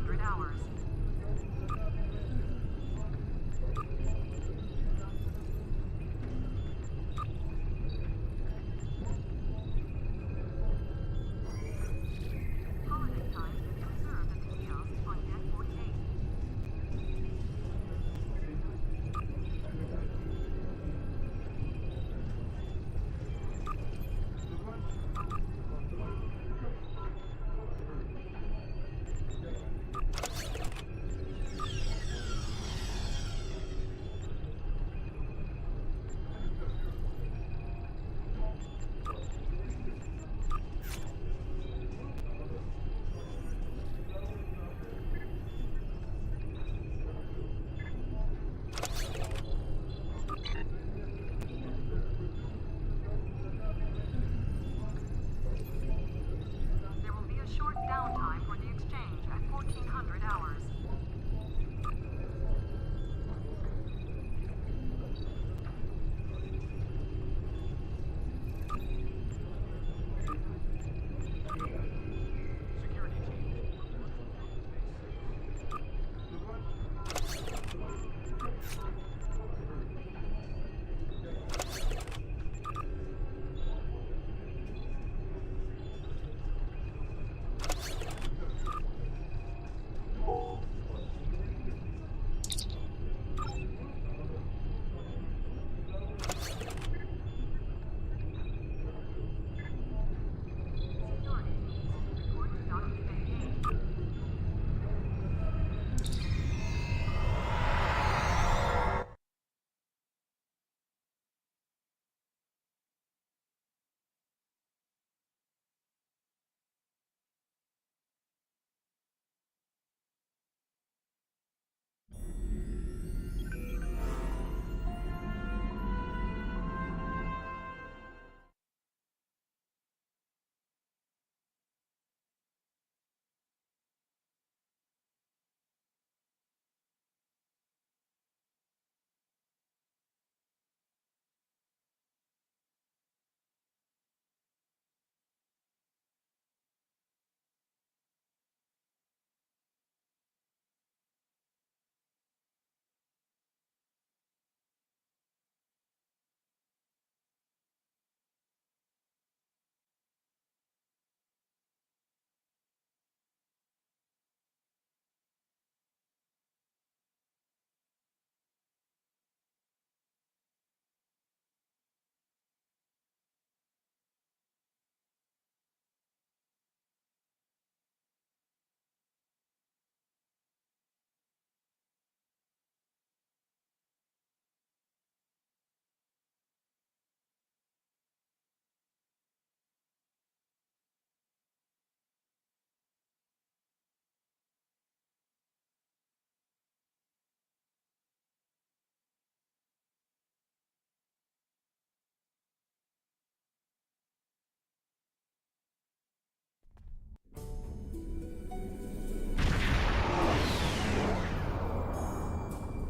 1400 hours. Holiday time is reserved at the kiosk on deck 48. There will be a short downtime for the exchange at 1400 hours. Security teams report to Docking Bay 8.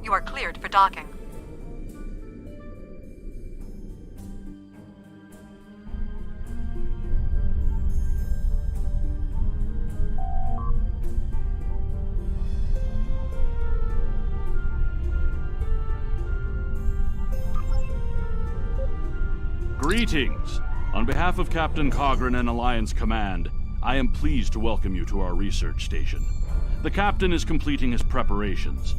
You are cleared for docking. Greetings! On behalf of Captain Cogran and Alliance Command, I am pleased to welcome you to our research station. The Captain is completing his preparations.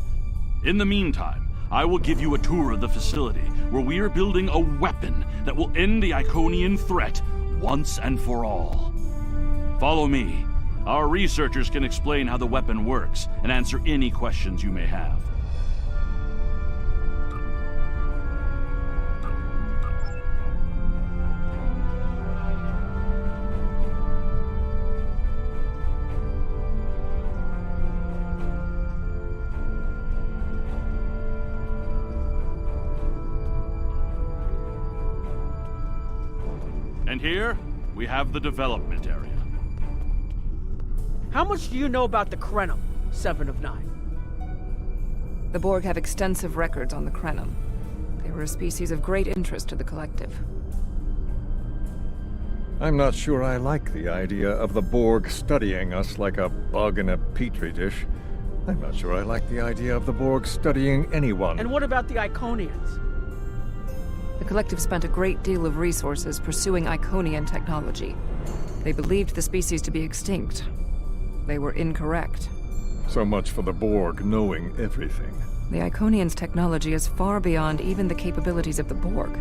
In the meantime, I will give you a tour of the facility where we are building a weapon that will end the Iconian threat once and for all. Follow me. Our researchers can explain how the weapon works and answer any questions you may have. And here, we have the development area. How much do you know about the Krenum, 7 of 9? The Borg have extensive records on the Krenum. They were a species of great interest to the Collective. I'm not sure I like the idea of the Borg studying us like a bug in a petri dish. I'm not sure I like the idea of the Borg studying anyone. And what about the Iconians? The Collective spent a great deal of resources pursuing Iconian technology. They believed the species to be extinct. They were incorrect. So much for the Borg knowing everything. The Iconians' technology is far beyond even the capabilities of the Borg.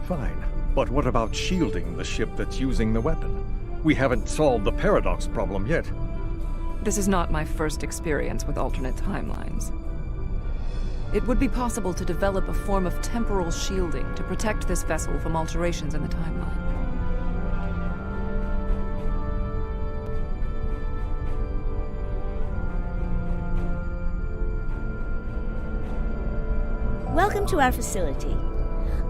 Fine. But what about shielding the ship that's using the weapon? We haven't solved the paradox problem yet. This is not my first experience with alternate timelines. It would be possible to develop a form of temporal shielding to protect this vessel from alterations in the timeline. Welcome to our facility.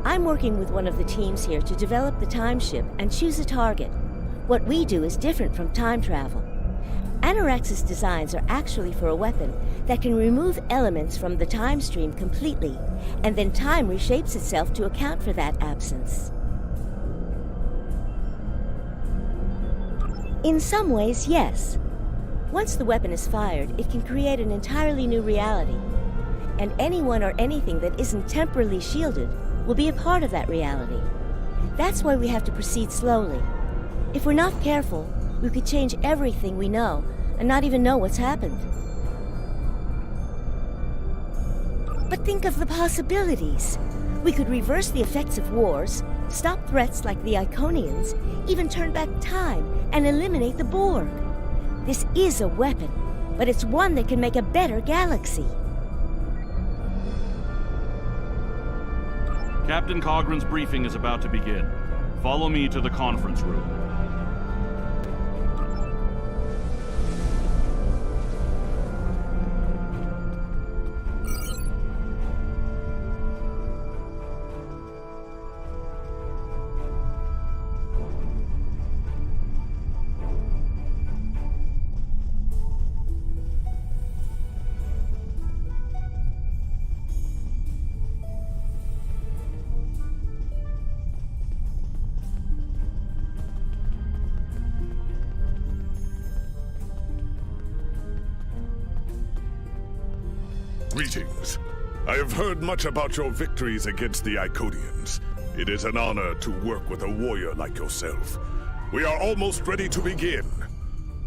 I'm working with one of the teams here to develop the time ship and choose a target. What we do is different from time travel. Anorax's designs are actually for a weapon that can remove elements from the time stream completely, and then time reshapes itself to account for that absence. In some ways, yes. Once the weapon is fired, it can create an entirely new reality. And anyone or anything that isn't temporally shielded will be a part of that reality. That's why we have to proceed slowly. If we're not careful, we could change everything we know and not even know what's happened. But think of the possibilities. We could reverse the effects of wars, stop threats like the Iconians, even turn back time and eliminate the Borg. This is a weapon, but it's one that can make a better galaxy. Captain Cogran's briefing is about to begin. Follow me to the conference room. Greetings. I have heard much about your victories against the Iconians. It is an honor to work with a warrior like yourself. We are almost ready to begin.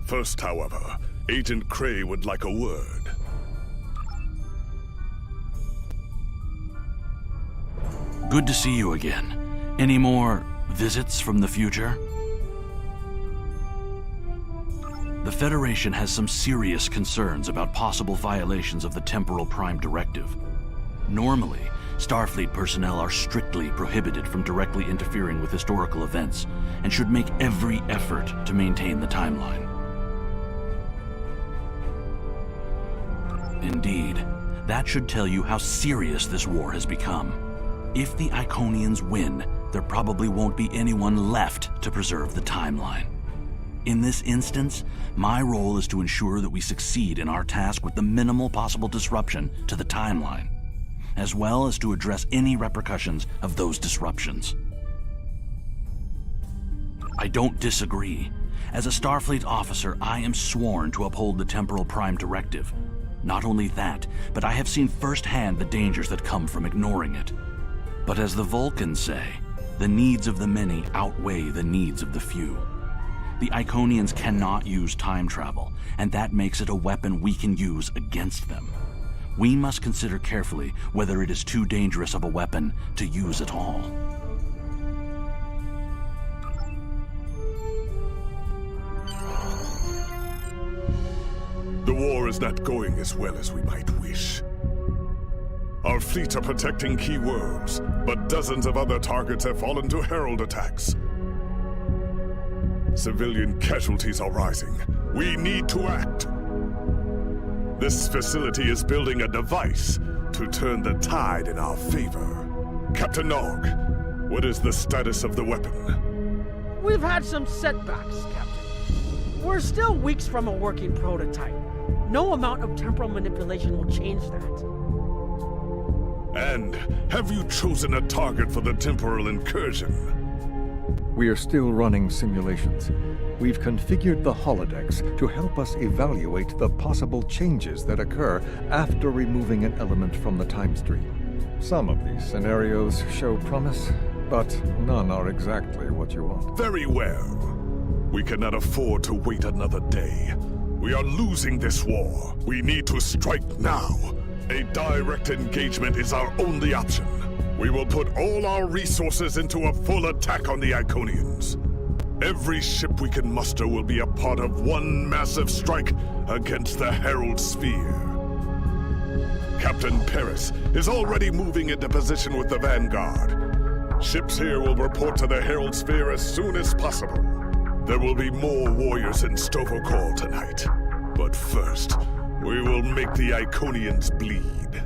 First, however, Agent Cray would like a word. Good to see you again. Any more visits from the future? The Federation has some serious concerns about possible violations of the Temporal Prime Directive. Normally, Starfleet personnel are strictly prohibited from directly interfering with historical events and should make every effort to maintain the timeline. Indeed, that should tell you how serious this war has become. If the Iconians win, there probably won't be anyone left to preserve the timeline. In this instance, my role is to ensure that we succeed in our task with the minimal possible disruption to the timeline, as well as to address any repercussions of those disruptions. I don't disagree. As a Starfleet officer, I am sworn to uphold the Temporal Prime Directive. Not only that, but I have seen firsthand the dangers that come from ignoring it. But as the Vulcans say, the needs of the many outweigh the needs of the few. The Iconians cannot use time travel, and that makes it a weapon we can use against them. We must consider carefully whether it is too dangerous of a weapon to use at all. The war is not going as well as we might wish. Our fleets are protecting key worlds, but dozens of other targets have fallen to Herald attacks. Civilian casualties are rising. We need to act. This facility is building a device to turn the tide in our favor. Captain Nog, what is the status of the weapon? We've had some setbacks, Captain. We're still weeks from a working prototype. No amount of temporal manipulation will change that. And have you chosen a target for the temporal incursion? We are still running simulations. We've configured the holodecks to help us evaluate the possible changes that occur after removing an element from the time stream. Some of these scenarios show promise, but none are exactly what you want. Very well. We cannot afford to wait another day. We are losing this war. We need to strike now. A direct engagement is our only option. We will put all our resources into a full attack on the Iconians. Every ship we can muster will be a part of one massive strike against the Herald Sphere. Captain Paris is already moving into position with the Vanguard. Ships here will report to the Herald Sphere as soon as possible. There will be more warriors in Stovokor tonight. But first, we will make the Iconians bleed.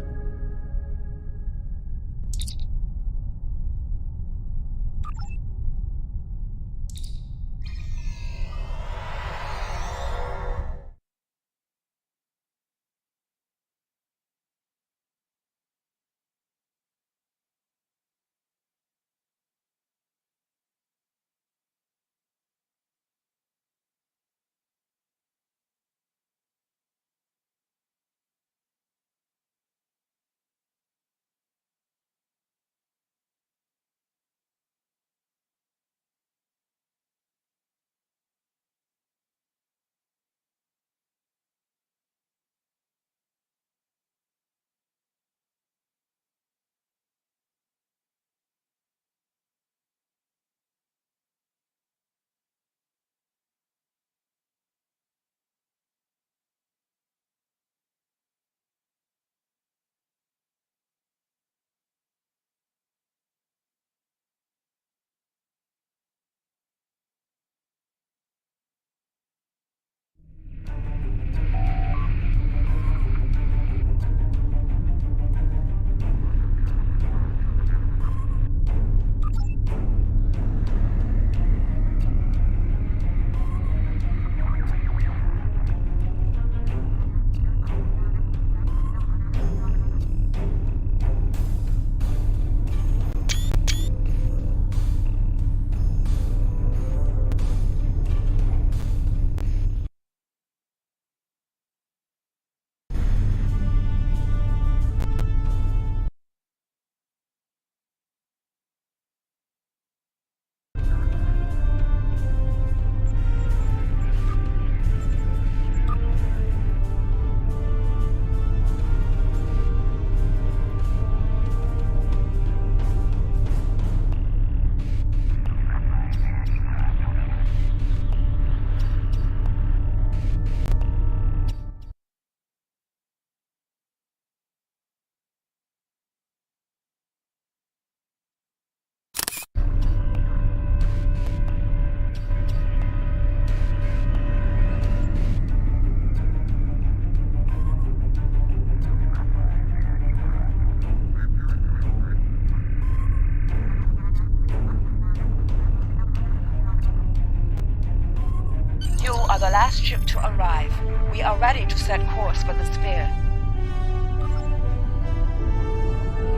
The last ship to arrive. We are ready to set course for the sphere.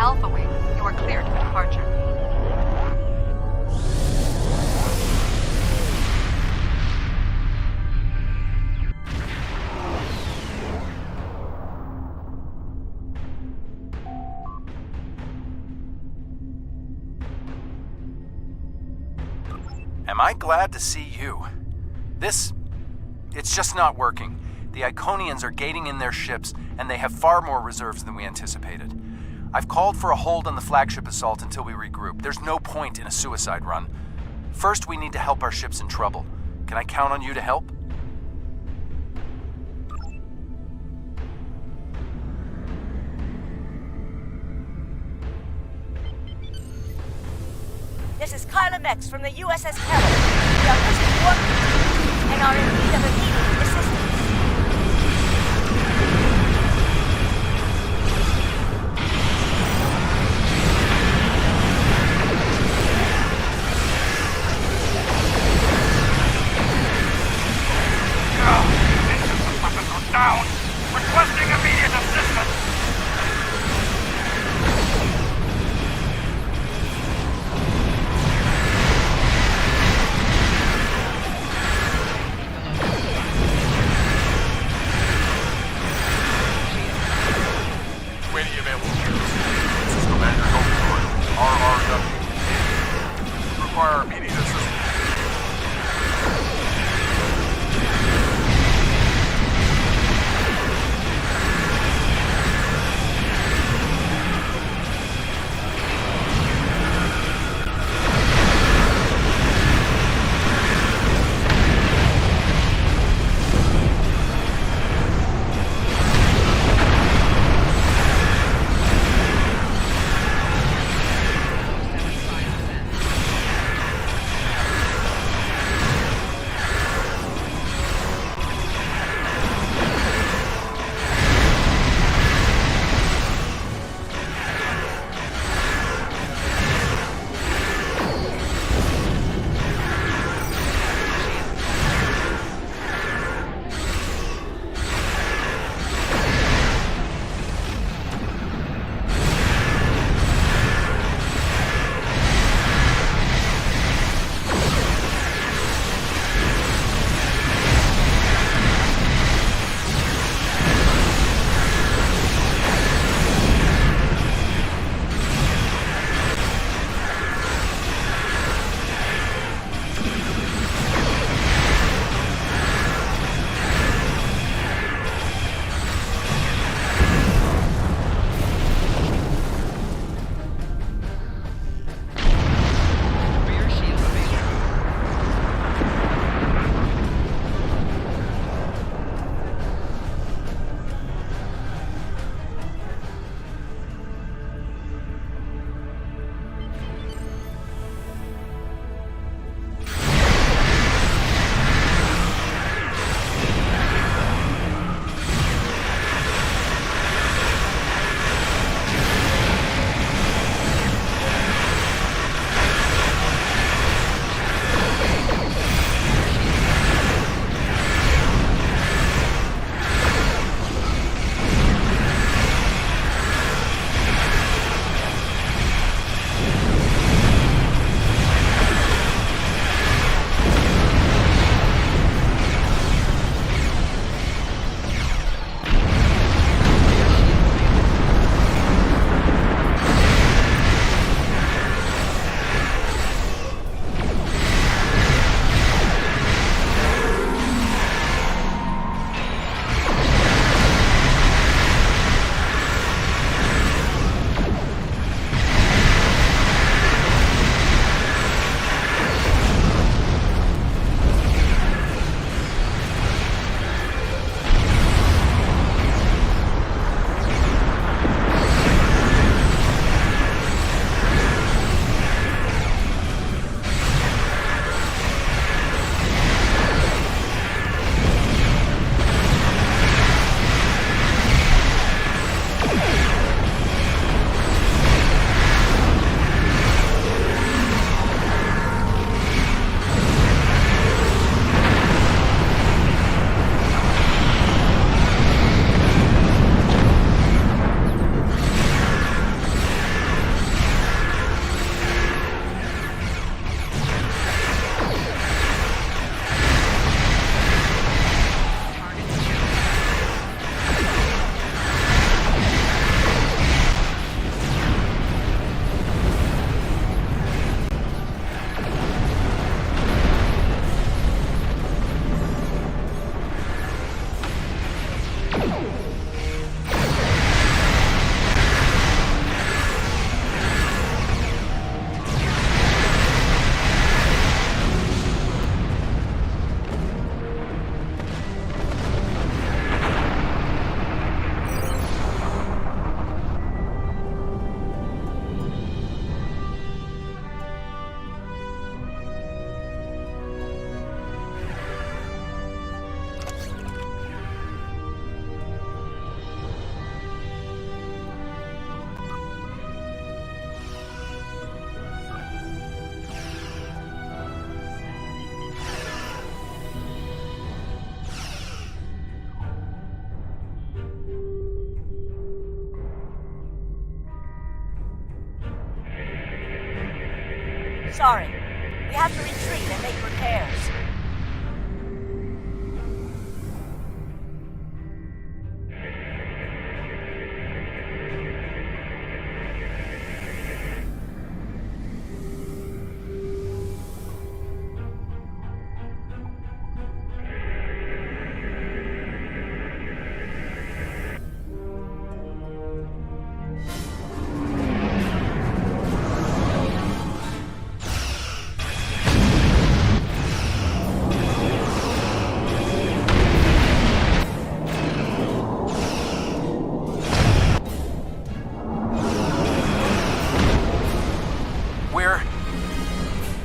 Alpha Wing, you are cleared for departure. Am I glad to see you? It's just not working. The Iconians are gating in their ships, and they have far more reserves than we anticipated. I've called for a hold on the flagship assault until we regroup. There's no point in a suicide run. First, we need to help our ships in trouble. Can I count on you to help? This is Kyla Mex from the USS Herald. We are losing warp and are in need of immediate assistance. Down! Requesting immediate assistance! immediate assistance. Sorry. We have to retreat and make repairs.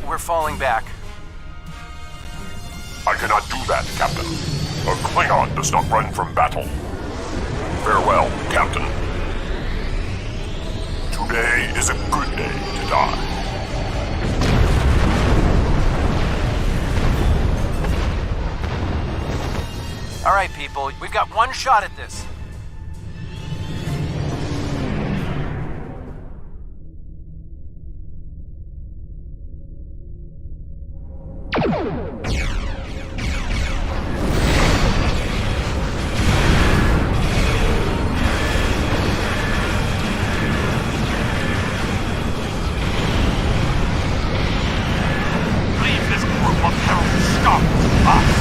We're falling back. I cannot do that, Captain. A Klingon does not run from battle. Farewell, Captain. Today is a good day to die. All right, people, we've got one shot at this. Leave this group of herald scum to us!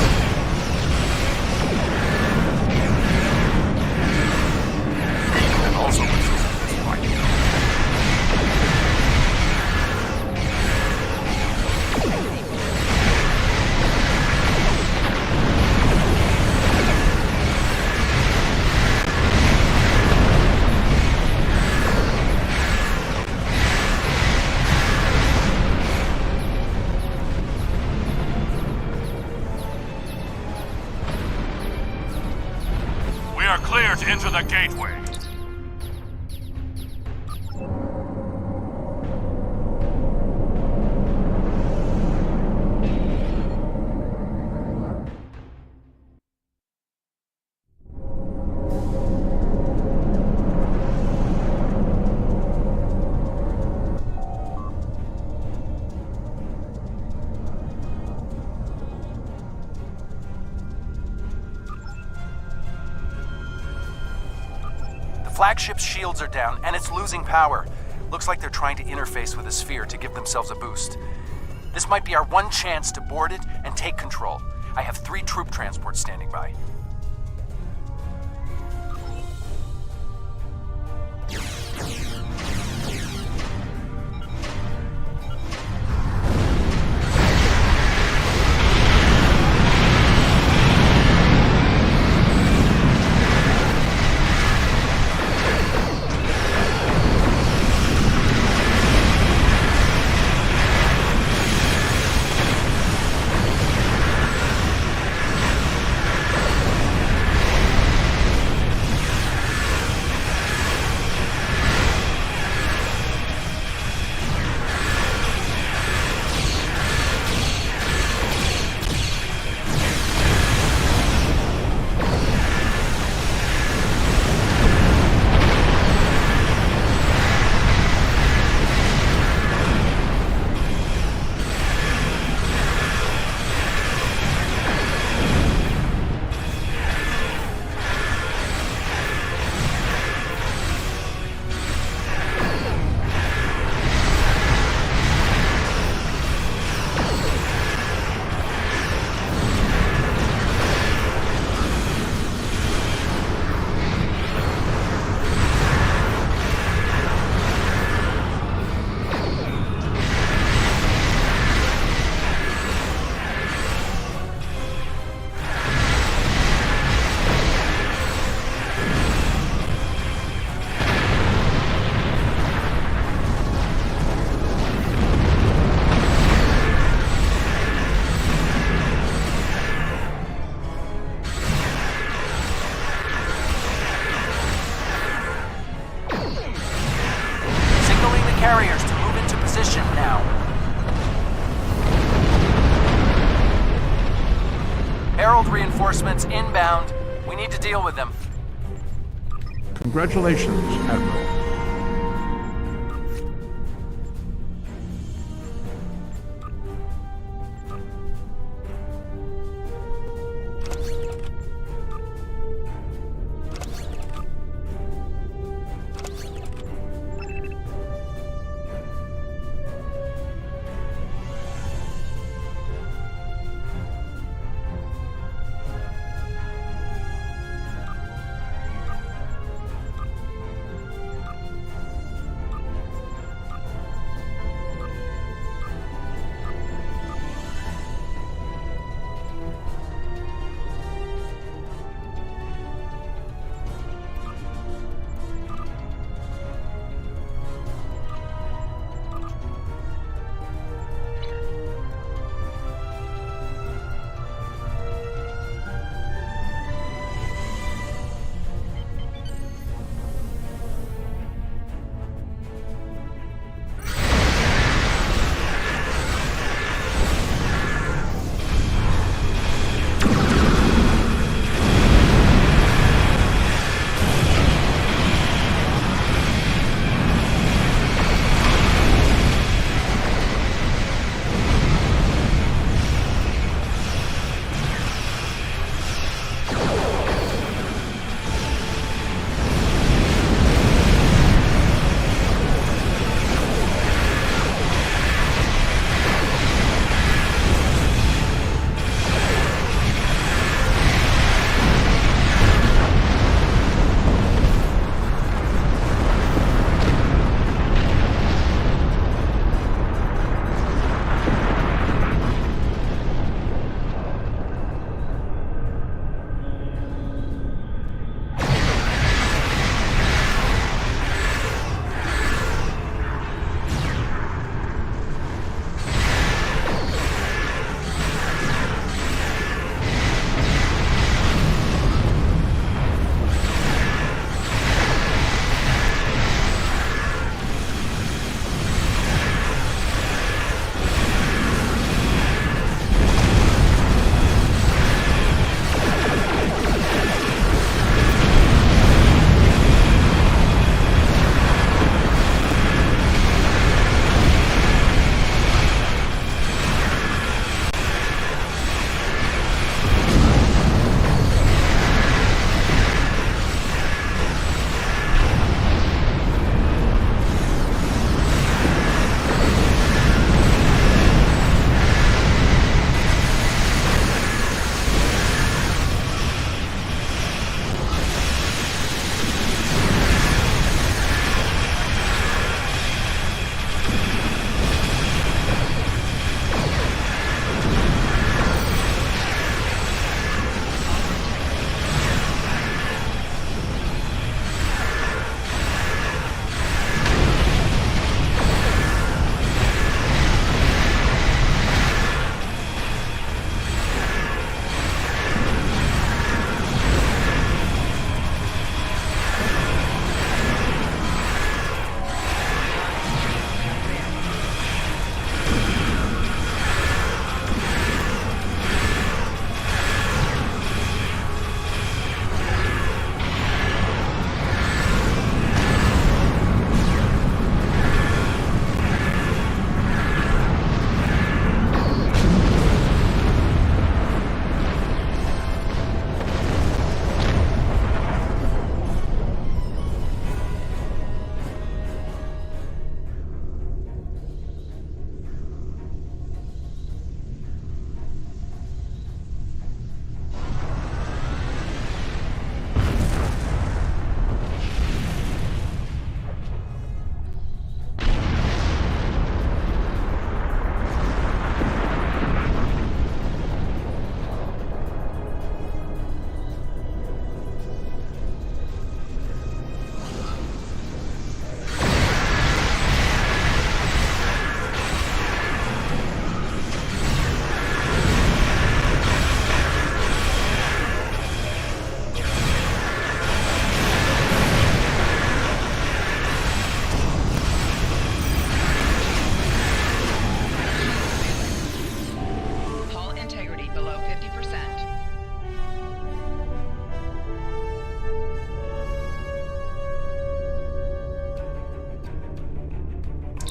Also, this fight. We are clear to enter the gateway. The flagship's shields are down, and it's losing power. Looks like they're trying to interface with a sphere to give themselves a boost. This might be our one chance to board it and take control. I have 3 troop transports standing by. Carriers to move into position now. Herald reinforcements inbound. We need to deal with them. Congratulations, Admiral.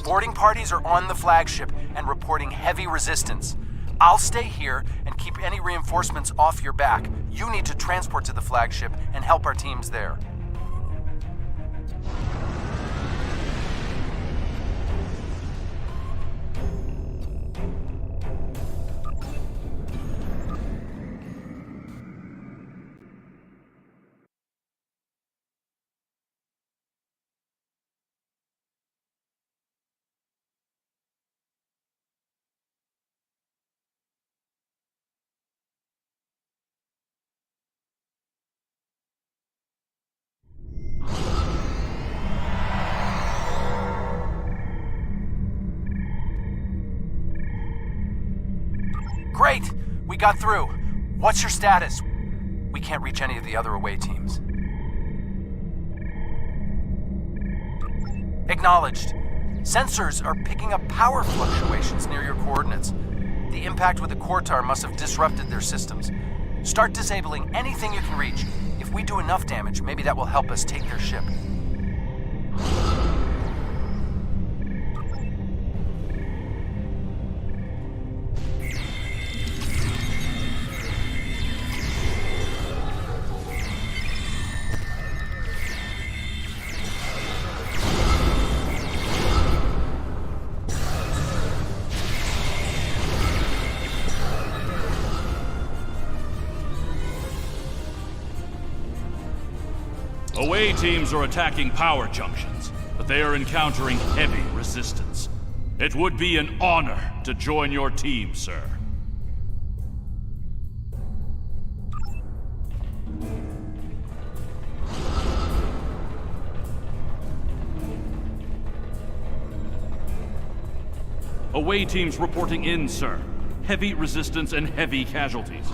Boarding parties are on the flagship and reporting heavy resistance. I'll stay here and keep any reinforcements off your back. You need to transport to the flagship and help our teams there. Great! We got through. What's your status? We can't reach any of the other away teams. Acknowledged. Sensors are picking up power fluctuations near your coordinates. The impact with the Quartar must have disrupted their systems. Start disabling anything you can reach. If we do enough damage, maybe that will help us take their ship. Away teams are attacking power junctions, but they are encountering heavy resistance. It would be an honor to join your team, sir. Away teams reporting in, sir. Heavy resistance and heavy casualties.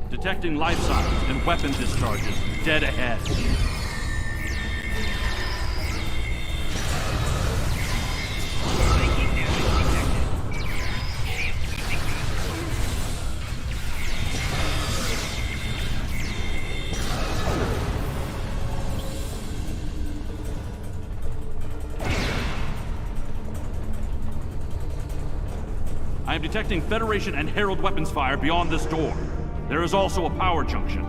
Detecting life signs and weapon discharges dead ahead. I am detecting Federation and Herald weapons fire beyond this door. There is also a power junction.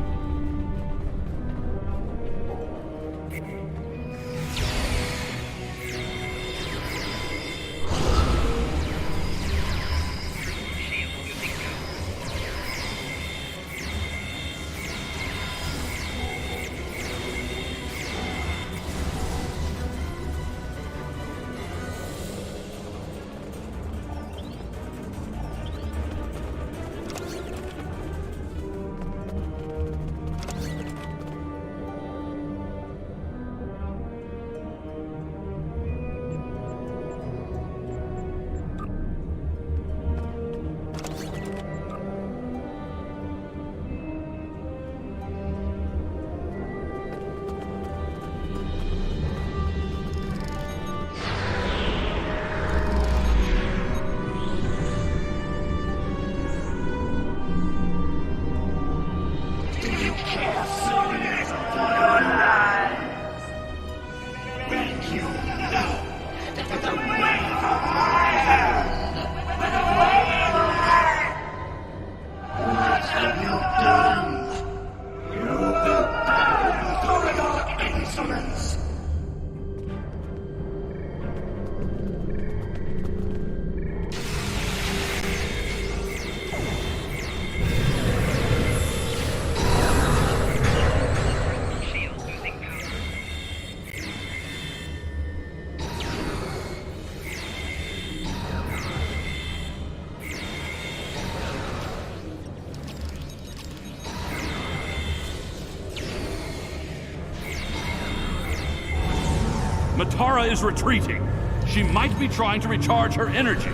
Matara is retreating. She might be trying to recharge her energy.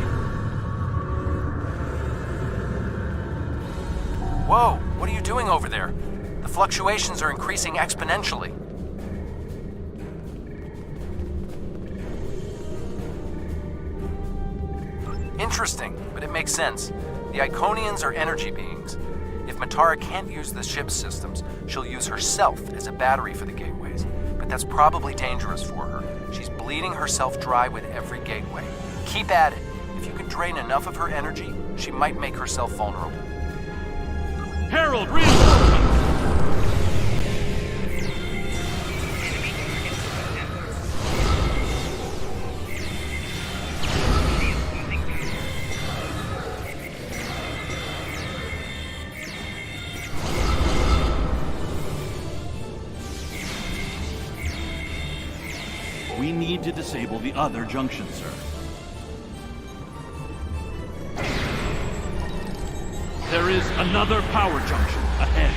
Whoa, what are you doing over there? The fluctuations are increasing exponentially. Interesting, but it makes sense. The Iconians are energy beings. If Matara can't use the ship's systems, she'll use herself as a battery for the gateways. But that's probably dangerous for her. bleeding herself dry with every gateway. Keep at it. If you can drain enough of her energy, she might make herself vulnerable. Herald, reinforcements! We need to disable the other junction, sir. There is another power junction ahead.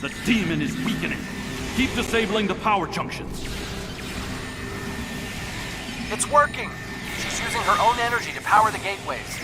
The demon is weakening. Keep disabling the power junctions. It's working! She's using her own energy to power the gateways.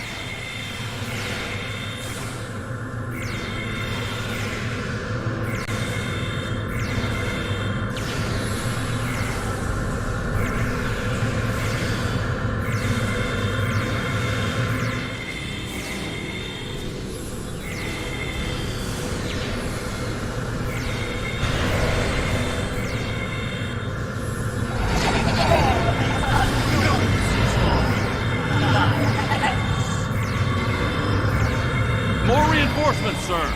More reinforcements, sir.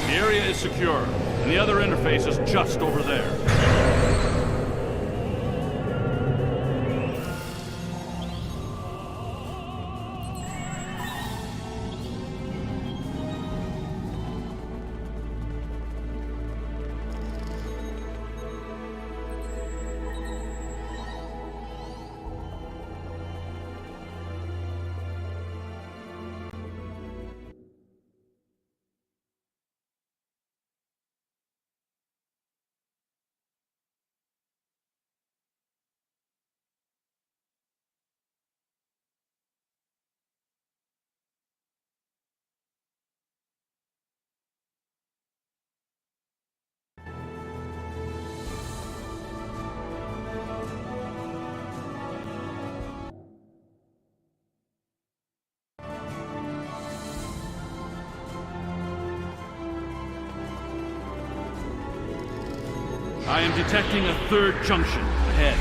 The area is secure, and the other interface is just over there. I am detecting a third junction ahead.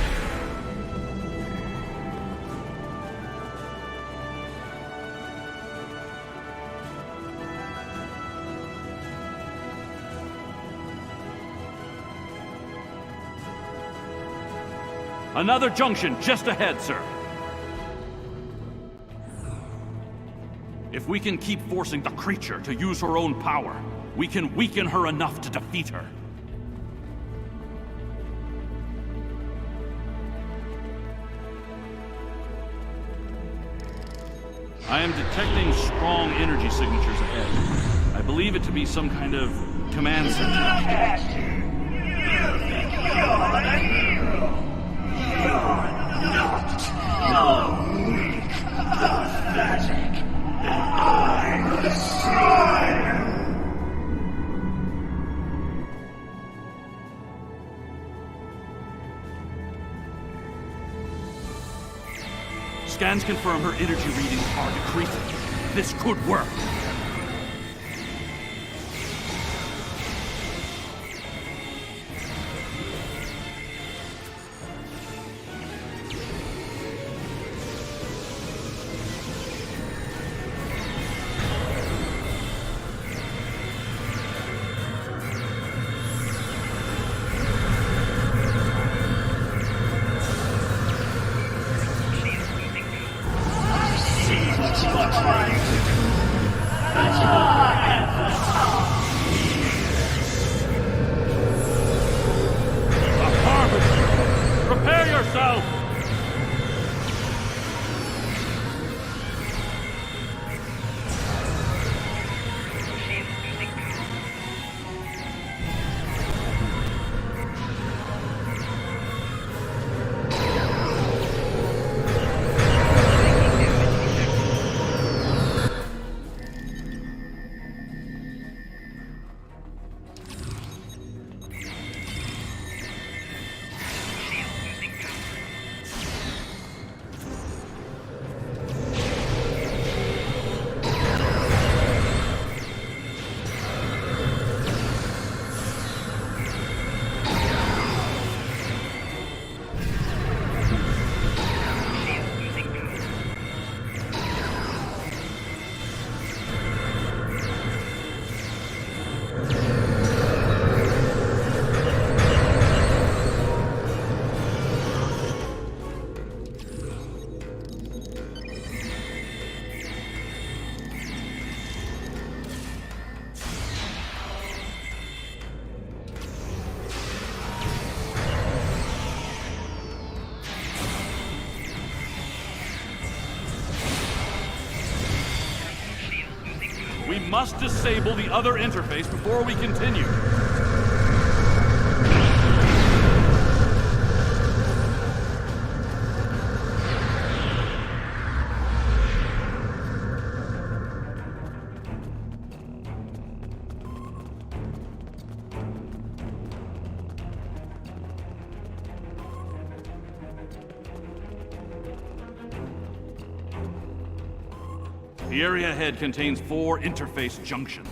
Another junction just ahead, sir. If we can keep forcing the creature to use her own power, we can weaken her enough to defeat her. I am detecting strong energy signatures ahead. I believe it to be some kind of command center. Scans confirm her energy readings are decreasing. This could work. Prepare yourself! We must disable the other interface before we continue. The area ahead contains 4 interface junctions.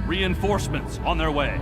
Reinforcements on their way.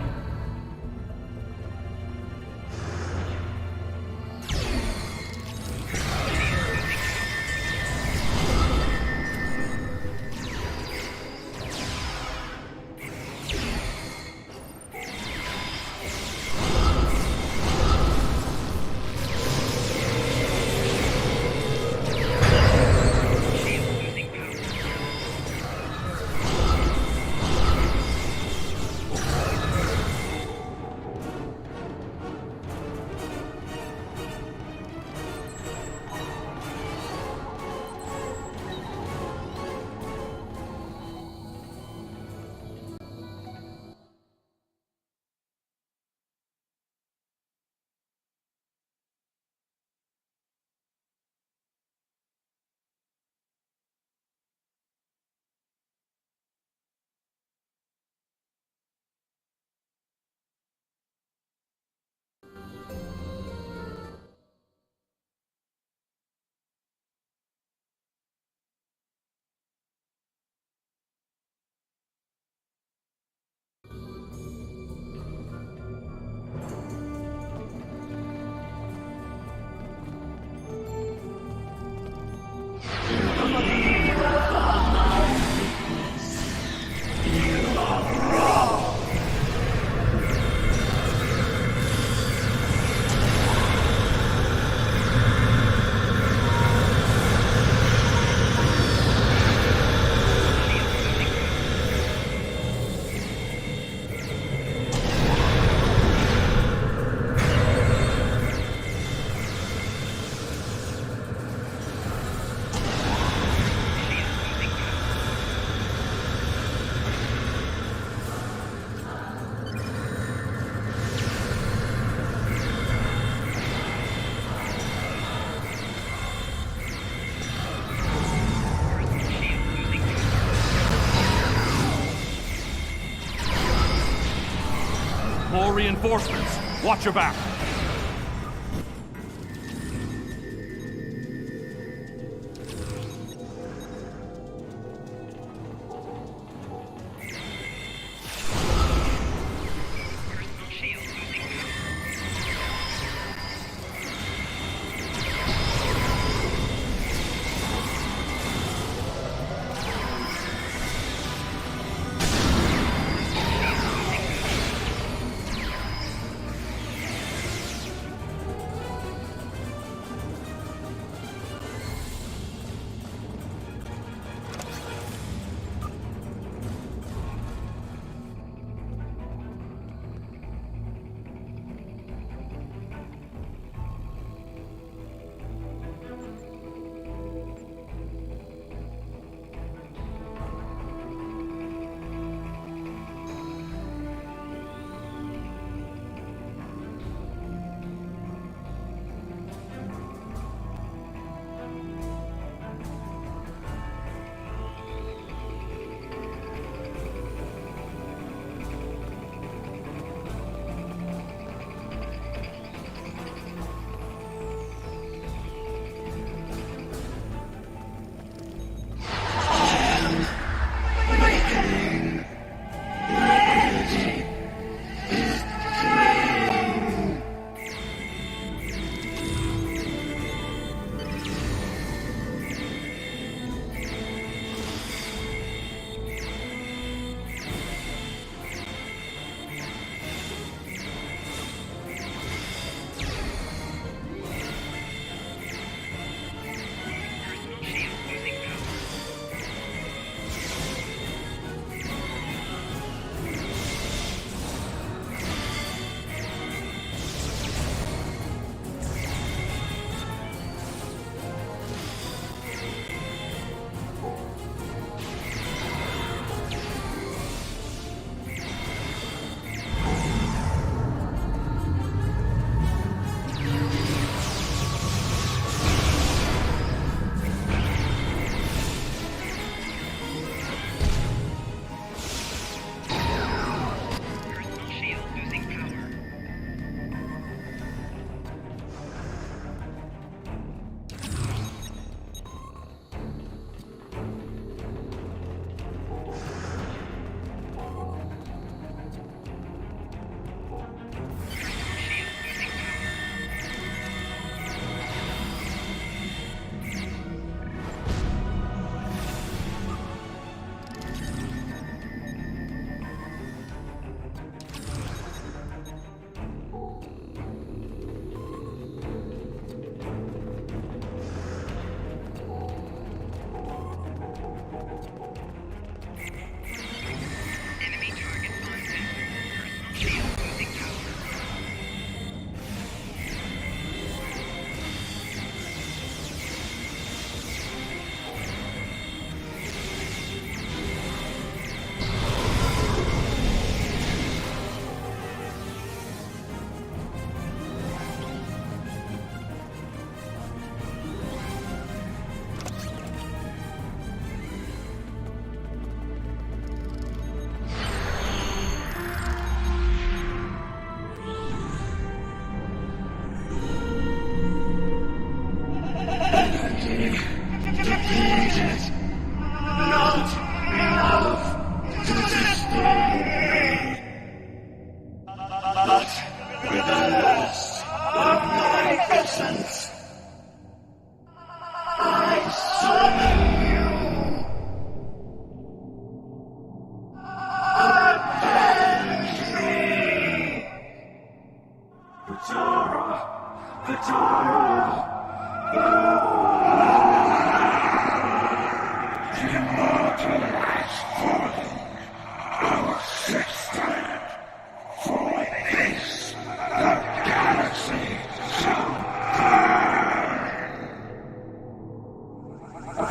more reinforcements. Watch your back.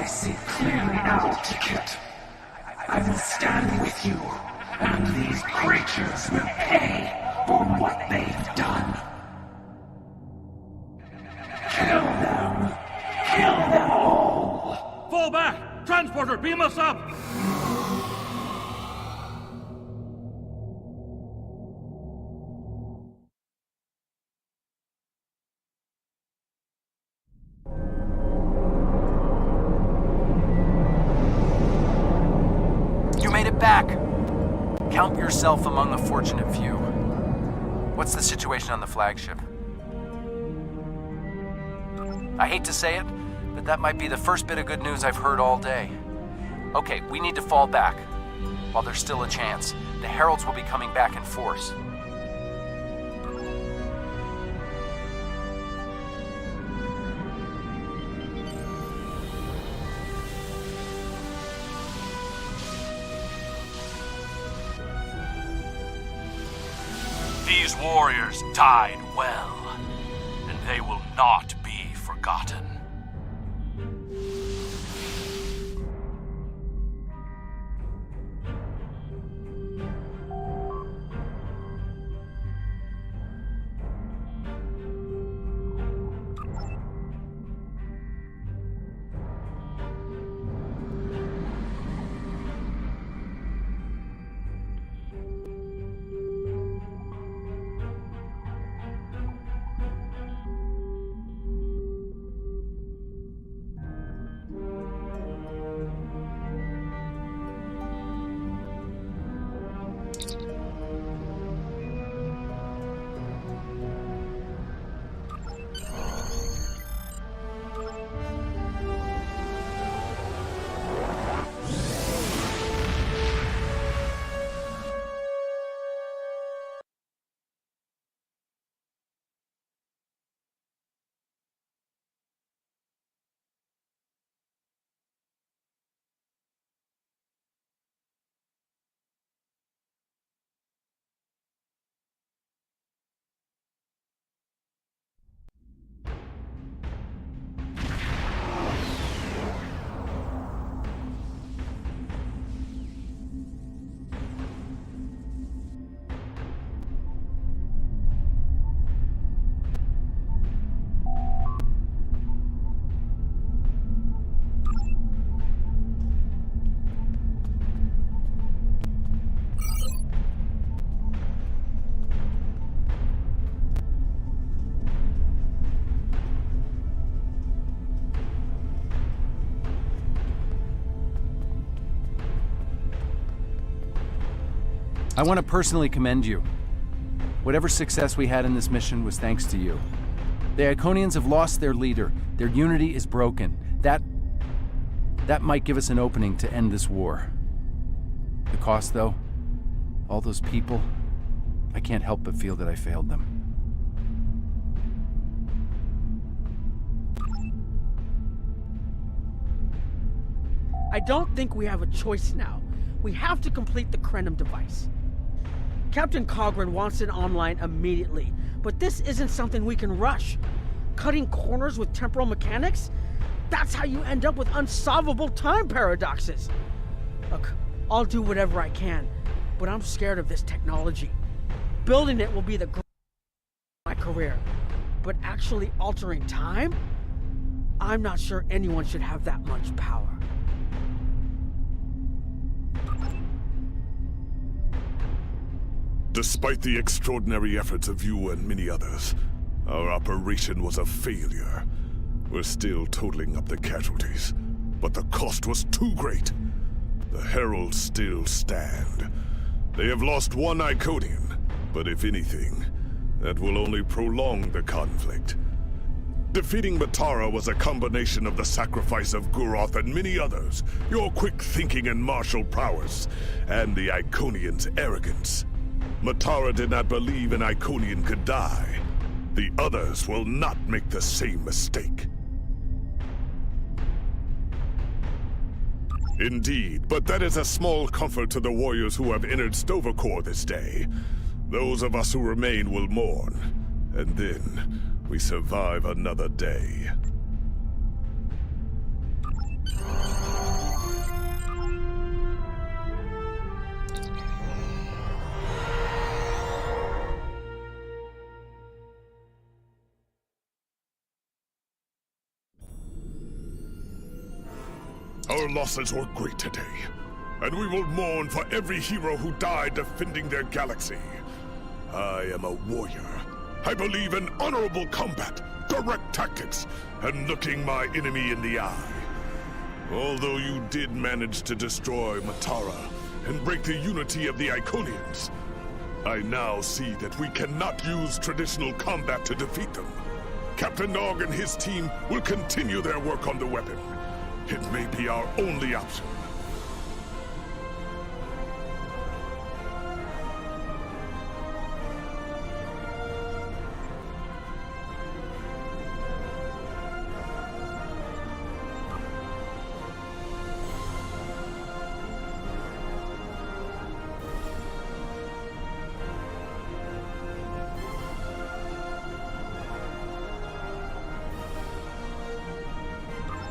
I see clearly now, Ticket. I will stand with you, and these creatures will pay for what they've done. Kill them! Kill them all! Fall back! Transporter, beam us up! Count yourself among the fortunate few. What's the situation on the flagship? I hate to say it, but that might be the first bit of good news I've heard all day. Okay, we need to fall back. While there's still a chance, the Heralds will be coming back in force. These warriors died well, and they will not be forgotten. I want to personally commend you. Whatever success we had in this mission was thanks to you. The Iconians have lost their leader. Their unity is broken. That might give us an opening to end this war. The cost, though, all those people, I can't help but feel that I failed them. I don't think we have a choice now. We have to complete the Krenim device. Captain Cogran wants it online immediately, but this isn't something we can rush. Cutting corners with temporal mechanics? That's how you end up with unsolvable time paradoxes. Look, I'll do whatever I can, but I'm scared of this technology. Building it will be the greatest of my career, but actually altering time? I'm not sure anyone should have that much power. Despite the extraordinary efforts of you and many others, our operation was a failure. We're still totaling up the casualties, but the cost was too great. The Heralds still stand. They have lost one Iconian, but if anything, that will only prolong the conflict. Defeating Matara was a combination of the sacrifice of Guroth and many others, your quick thinking and martial prowess, and the Iconians' arrogance. Matara did not believe an Iconian could die. The others will not make the same mistake. Indeed, but that is a small comfort to the warriors who have entered Sto-vo-kor this day. Those of us who remain will mourn, and then we survive another day. Our losses were great today, and we will mourn for every hero who died defending their galaxy. I am a warrior. I believe in honorable combat, correct tactics, and looking my enemy in the eye. Although you did manage to destroy Matara, and break the unity of the Iconians. I now see that we cannot use traditional combat to defeat them. Captain Nog and his team will continue their work on the weapon. It may be our only option.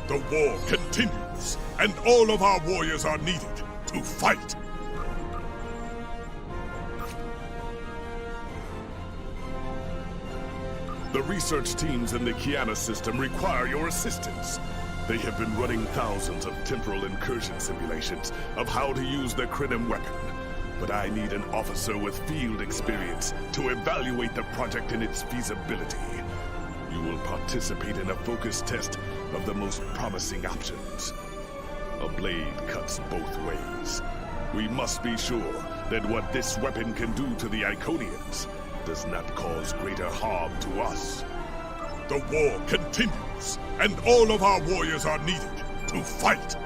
The war continues, and all of our warriors are needed to fight. The research teams in the Kiana system require your assistance. They have been running thousands of temporal incursion simulations of how to use the Krenim weapon. But I need an officer with field experience to evaluate the project and its feasibility. You will participate in a focus test of the most promising options. A blade cuts both ways. We must be sure that what this weapon can do to the Iconians does not cause greater harm to us. The war continues, and all of our warriors are needed to fight.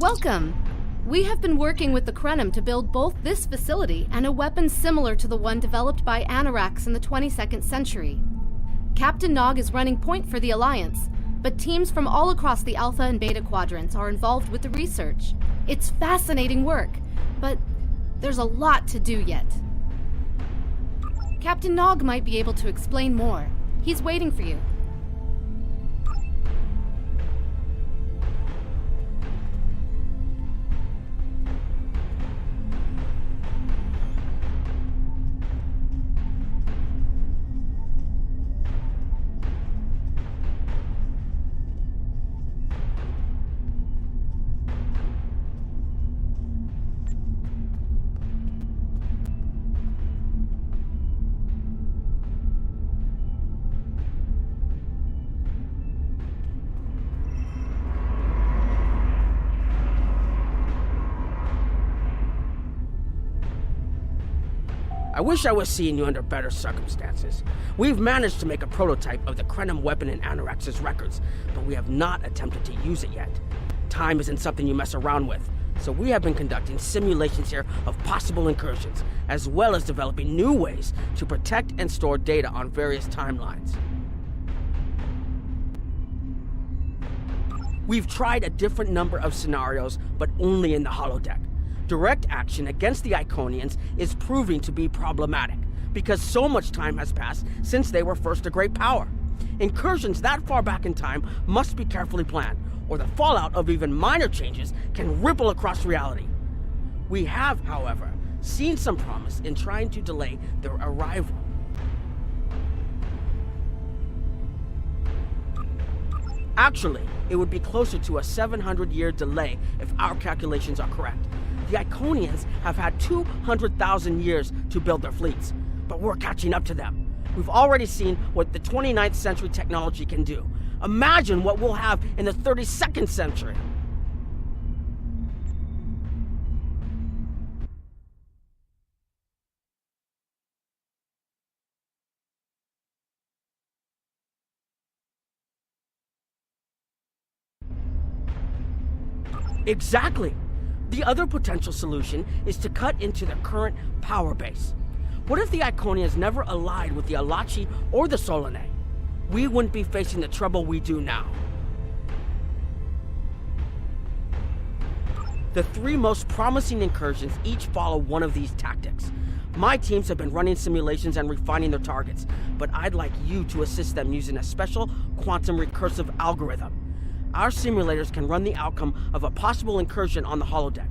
Welcome. We have been working with the Krenim to build both this facility and a weapon similar to the one developed by Anorax in the 22nd century. Captain Nog is running point for the Alliance, but teams from all across the Alpha and Beta quadrants are involved with the research. It's fascinating work, but there's a lot to do yet. Captain Nog might be able to explain more. He's waiting for you. I wish I was seeing you under better circumstances. We've managed to make a prototype of the Krenim weapon in Anorax's records, but we have not attempted to use it yet. Time isn't something you mess around with, so we have been conducting simulations here of possible incursions, as well as developing new ways to protect and store data on various timelines. We've tried a different number of scenarios, but only in the holodeck. Direct action against the Iconians is proving to be problematic, because so much time has passed since they were first a great power. Incursions that far back in time must be carefully planned, or the fallout of even minor changes can ripple across reality. We have, however, seen some promise in trying to delay their arrival. Actually, it would be closer to a 700-year delay if our calculations are correct. The Iconians have had 200,000 years to build their fleets, but we're catching up to them. We've already seen what the 29th century technology can do. Imagine what we'll have in the 32nd century. Exactly. The other potential solution is to cut into their current power base. What if the Iconians never allied with the Alachi or the Solanae? We wouldn't be facing the trouble we do now. The three most promising incursions each follow one of these tactics. My teams have been running simulations and refining their targets, but I'd like you to assist them using a special quantum recursive algorithm. Our simulators can run the outcome of a possible incursion on the holodeck.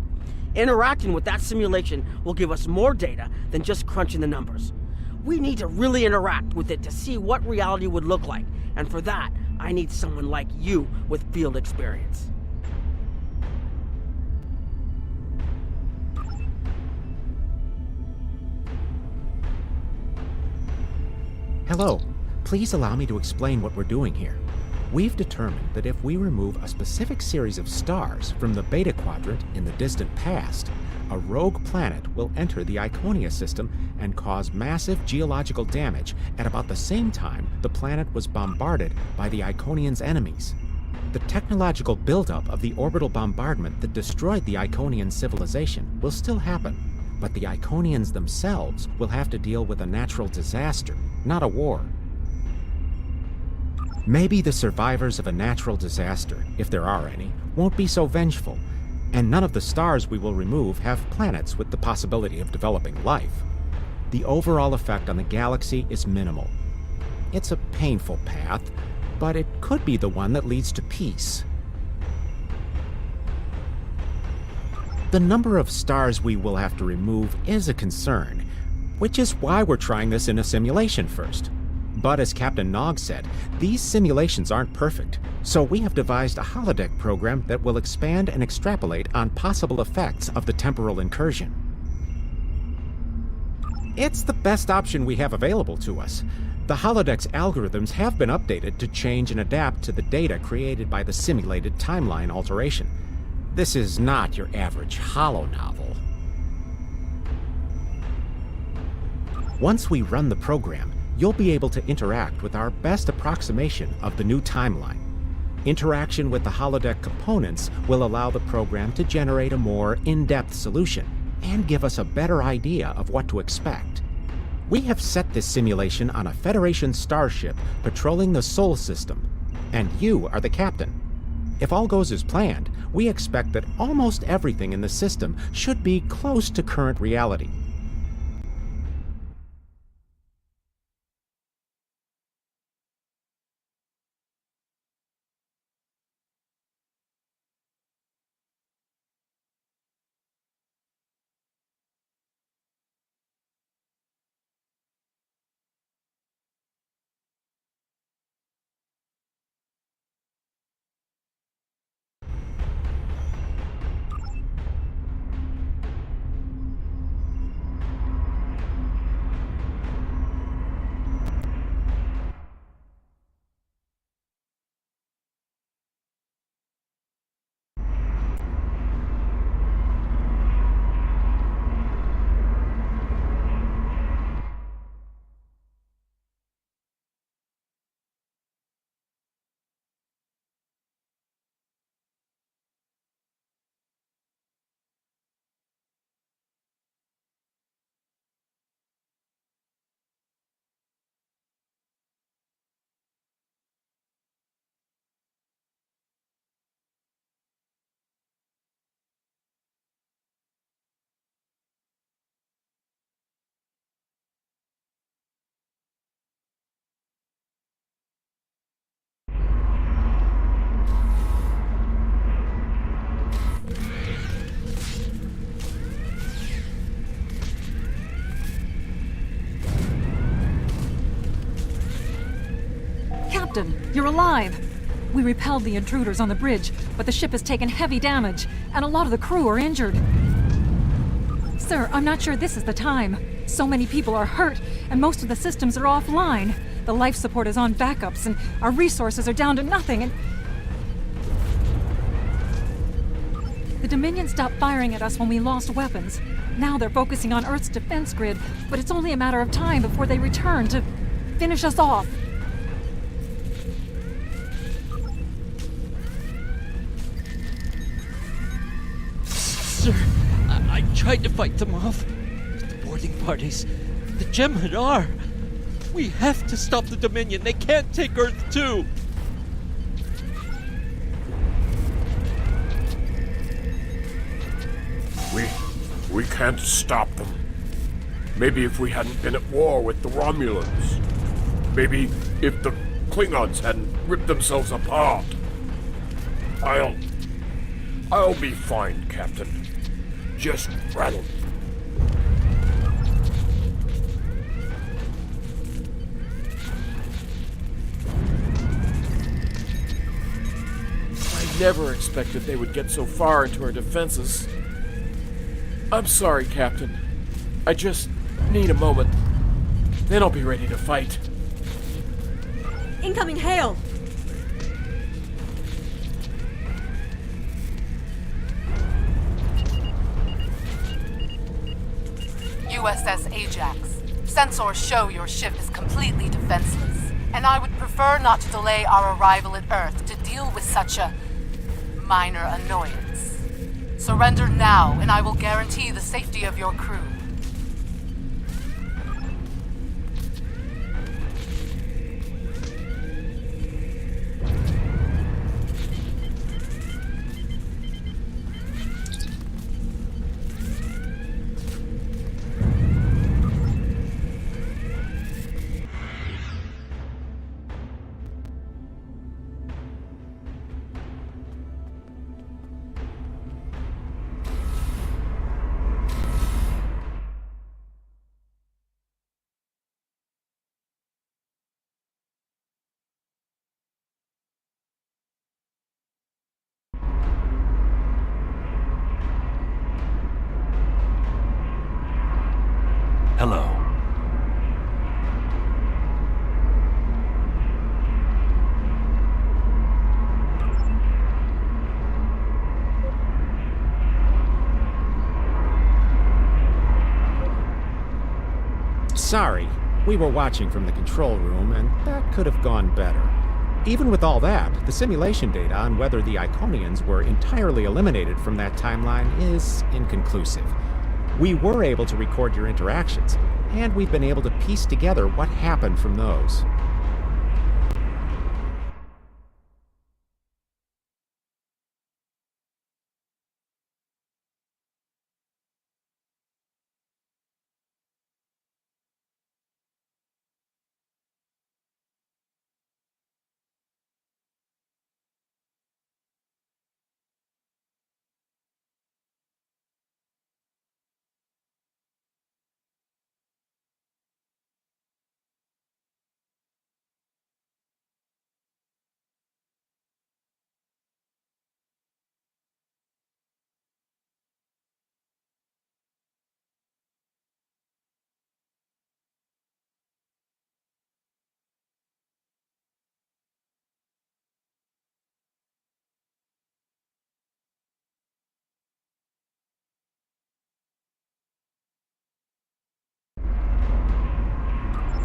Interacting with that simulation will give us more data than just crunching the numbers. We need to really interact with it to see what reality would look like, and for that, I need someone like you with field experience. Hello. Please allow me to explain what we're doing here. We've determined that if we remove a specific series of stars from the Beta Quadrant in the distant past, a rogue planet will enter the Iconia system and cause massive geological damage at about the same time the planet was bombarded by the Iconians' enemies. The technological buildup of the orbital bombardment that destroyed the Iconian civilization will still happen, but the Iconians themselves will have to deal with a natural disaster, not a war. Maybe the survivors of a natural disaster, if there are any, won't be so vengeful, and none of the stars we will remove have planets with the possibility of developing life. The overall effect on the galaxy is minimal. It's a painful path, but it could be the one that leads to peace. The number of stars we will have to remove is a concern, which is why we're trying this in a simulation first. But as Captain Nog said, these simulations aren't perfect, so we have devised a holodeck program that will expand and extrapolate on possible effects of the temporal incursion. It's the best option we have available to us. The holodeck's algorithms have been updated to change and adapt to the data created by the simulated timeline alteration. This is not your average holo novel. Once we run the program, you'll be able to interact with our best approximation of the new timeline. Interaction with the holodeck components will allow the program to generate a more in-depth solution and give us a better idea of what to expect. We have set this simulation on a Federation starship patrolling the Sol system, and you are the captain. If all goes as planned, we expect that almost everything in the system should be close to current reality. Captain, you're alive! We repelled the intruders on the bridge, but the ship has taken heavy damage, and a lot of the crew are injured. Sir, I'm not sure this is the time. So many people are hurt, and most of the systems are offline. The life support is on backups, and our resources are down to nothing, and... The Dominion stopped firing at us when we lost weapons. Now they're focusing on Earth's defense grid, but it's only a matter of time before they return to finish us off. Sir, I tried to fight them off. But the boarding parties, the Jem'Hadar. We have to stop the Dominion. They can't take Earth too. We can't stop them. Maybe if we hadn't been at war with the Romulans. Maybe if the Klingons hadn't ripped themselves apart. I'll be fine, Captain. Just rattle. I never expected they would get so far into our defenses. I'm sorry, Captain. I just need a moment. Then I'll be ready to fight. Incoming hail! USS Ajax. Sensors show your ship is completely defenseless, and I would prefer not to delay our arrival at Earth to deal with such a minor annoyance. Surrender now, and I will guarantee the safety of your crew. Hello. Sorry, we were watching from the control room, and that could have gone better. Even with all that, the simulation data on whether the Iconians were entirely eliminated from that timeline is inconclusive. We were able to record your interactions, and we've been able to piece together what happened from those.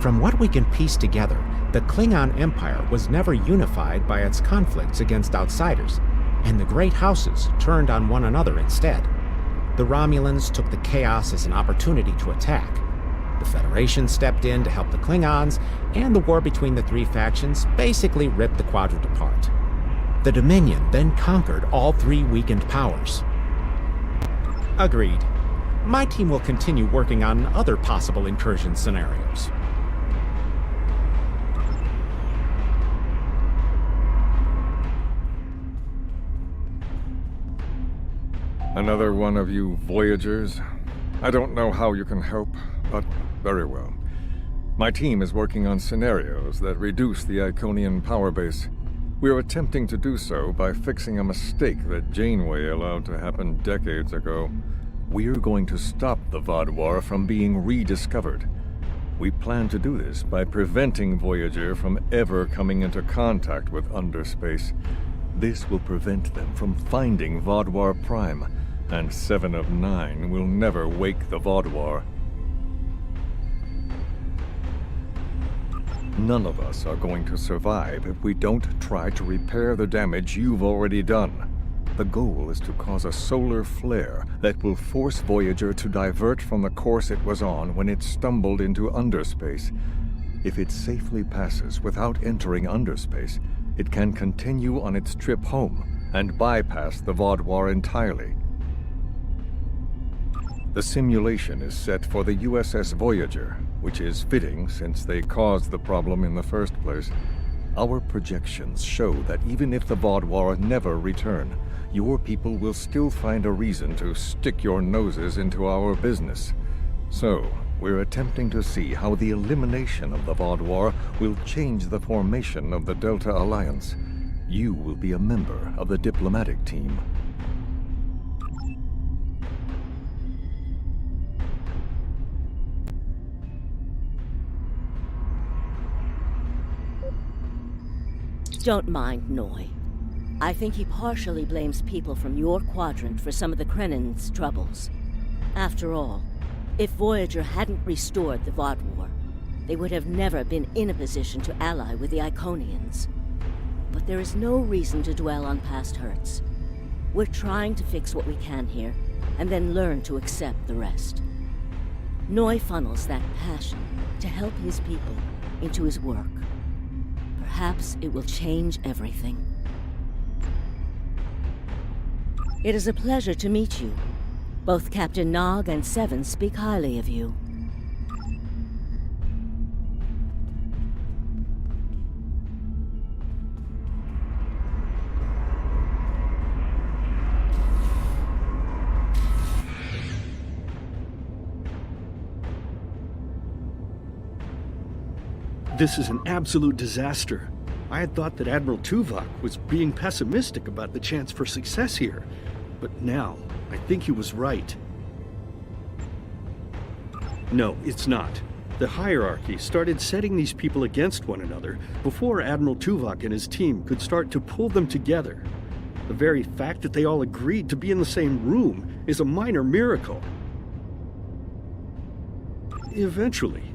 From what we can piece together, the Klingon Empire was never unified by its conflicts against outsiders, and the great houses turned on one another instead. The Romulans took the chaos as an opportunity to attack. The Federation stepped in to help the Klingons, and the war between the three factions basically ripped the quadrant apart. The Dominion then conquered all three weakened powers. Agreed. My team will continue working on other possible incursion scenarios. Another one of you Voyagers? I don't know how you can help, but very well. My team is working on scenarios that reduce the Iconian power base. We are attempting to do so by fixing a mistake that Janeway allowed to happen decades ago. We're going to stop the Vaadwaur from being rediscovered. We plan to do this by preventing Voyager from ever coming into contact with underspace. This will prevent them from finding Vaadwaur Prime, and 7 of 9 will never wake the Vaadwaur. None of us are going to survive if we don't try to repair the damage you've already done. The goal is to cause a solar flare that will force Voyager to divert from the course it was on when it stumbled into underspace. If it safely passes without entering underspace, it can continue on its trip home and bypass the Vaadwaur entirely. The simulation is set for the USS Voyager, which is fitting since they caused the problem in the first place. Our projections show that even if the Vaadwaur never return, your people will still find a reason to stick your noses into our business. So, we're attempting to see how the elimination of the Vaadwaur will change the formation of the Delta Alliance. You will be a member of the diplomatic team. Don't mind Noy. I think he partially blames people from your quadrant for some of the Krennan's troubles. After all, if Voyager hadn't restored the Vaadwaur, they would have never been in a position to ally with the Iconians. But there is no reason to dwell on past hurts. We're trying to fix what we can here, and then learn to accept the rest. Noy funnels that passion to help his people into his work. Perhaps it will change everything. It is a pleasure to meet you. Both Captain Nog and Seven speak highly of you. This is an absolute disaster. I had thought that Admiral Tuvok was being pessimistic about the chance for success here, but now I think he was right. No, it's not. The hierarchy started setting these people against one another before Admiral Tuvok and his team could start to pull them together. The very fact that they all agreed to be in the same room is a minor miracle. Eventually,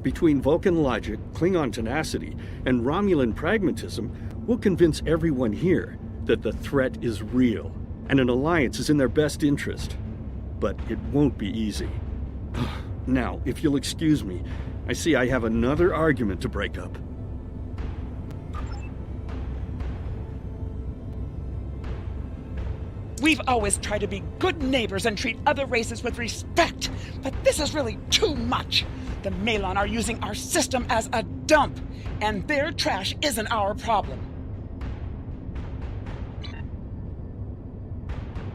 between Vulcan logic, Klingon tenacity, and Romulan pragmatism, We'll convince everyone here that the threat is real, and an alliance is in their best interest. But it won't be easy. Now, if you'll excuse me, I see I have another argument to break up. We've always tried to be good neighbors and treat other races with respect, but this is really too much. The Malon are using our system as a dump, and their trash isn't our problem.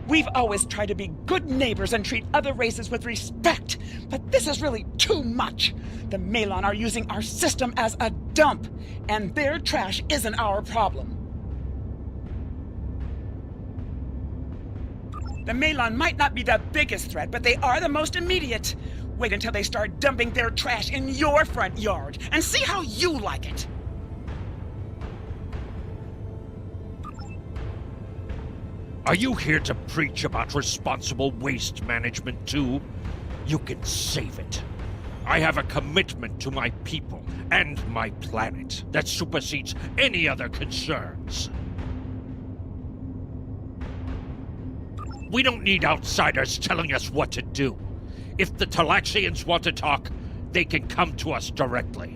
We've always tried to be good neighbors and treat other races with respect, but this is really too much. The Malon are using our system as a dump, and their trash isn't our problem. The Malon might not be the biggest threat, but they are the most immediate. Wait until they start dumping their trash in your front yard, and see how you like it. Are you here to preach about responsible waste management too? You can save it. I have a commitment to my people and my planet that supersedes any other concerns. We don't need outsiders telling us what to do. If the Talaxians want to talk, they can come to us directly.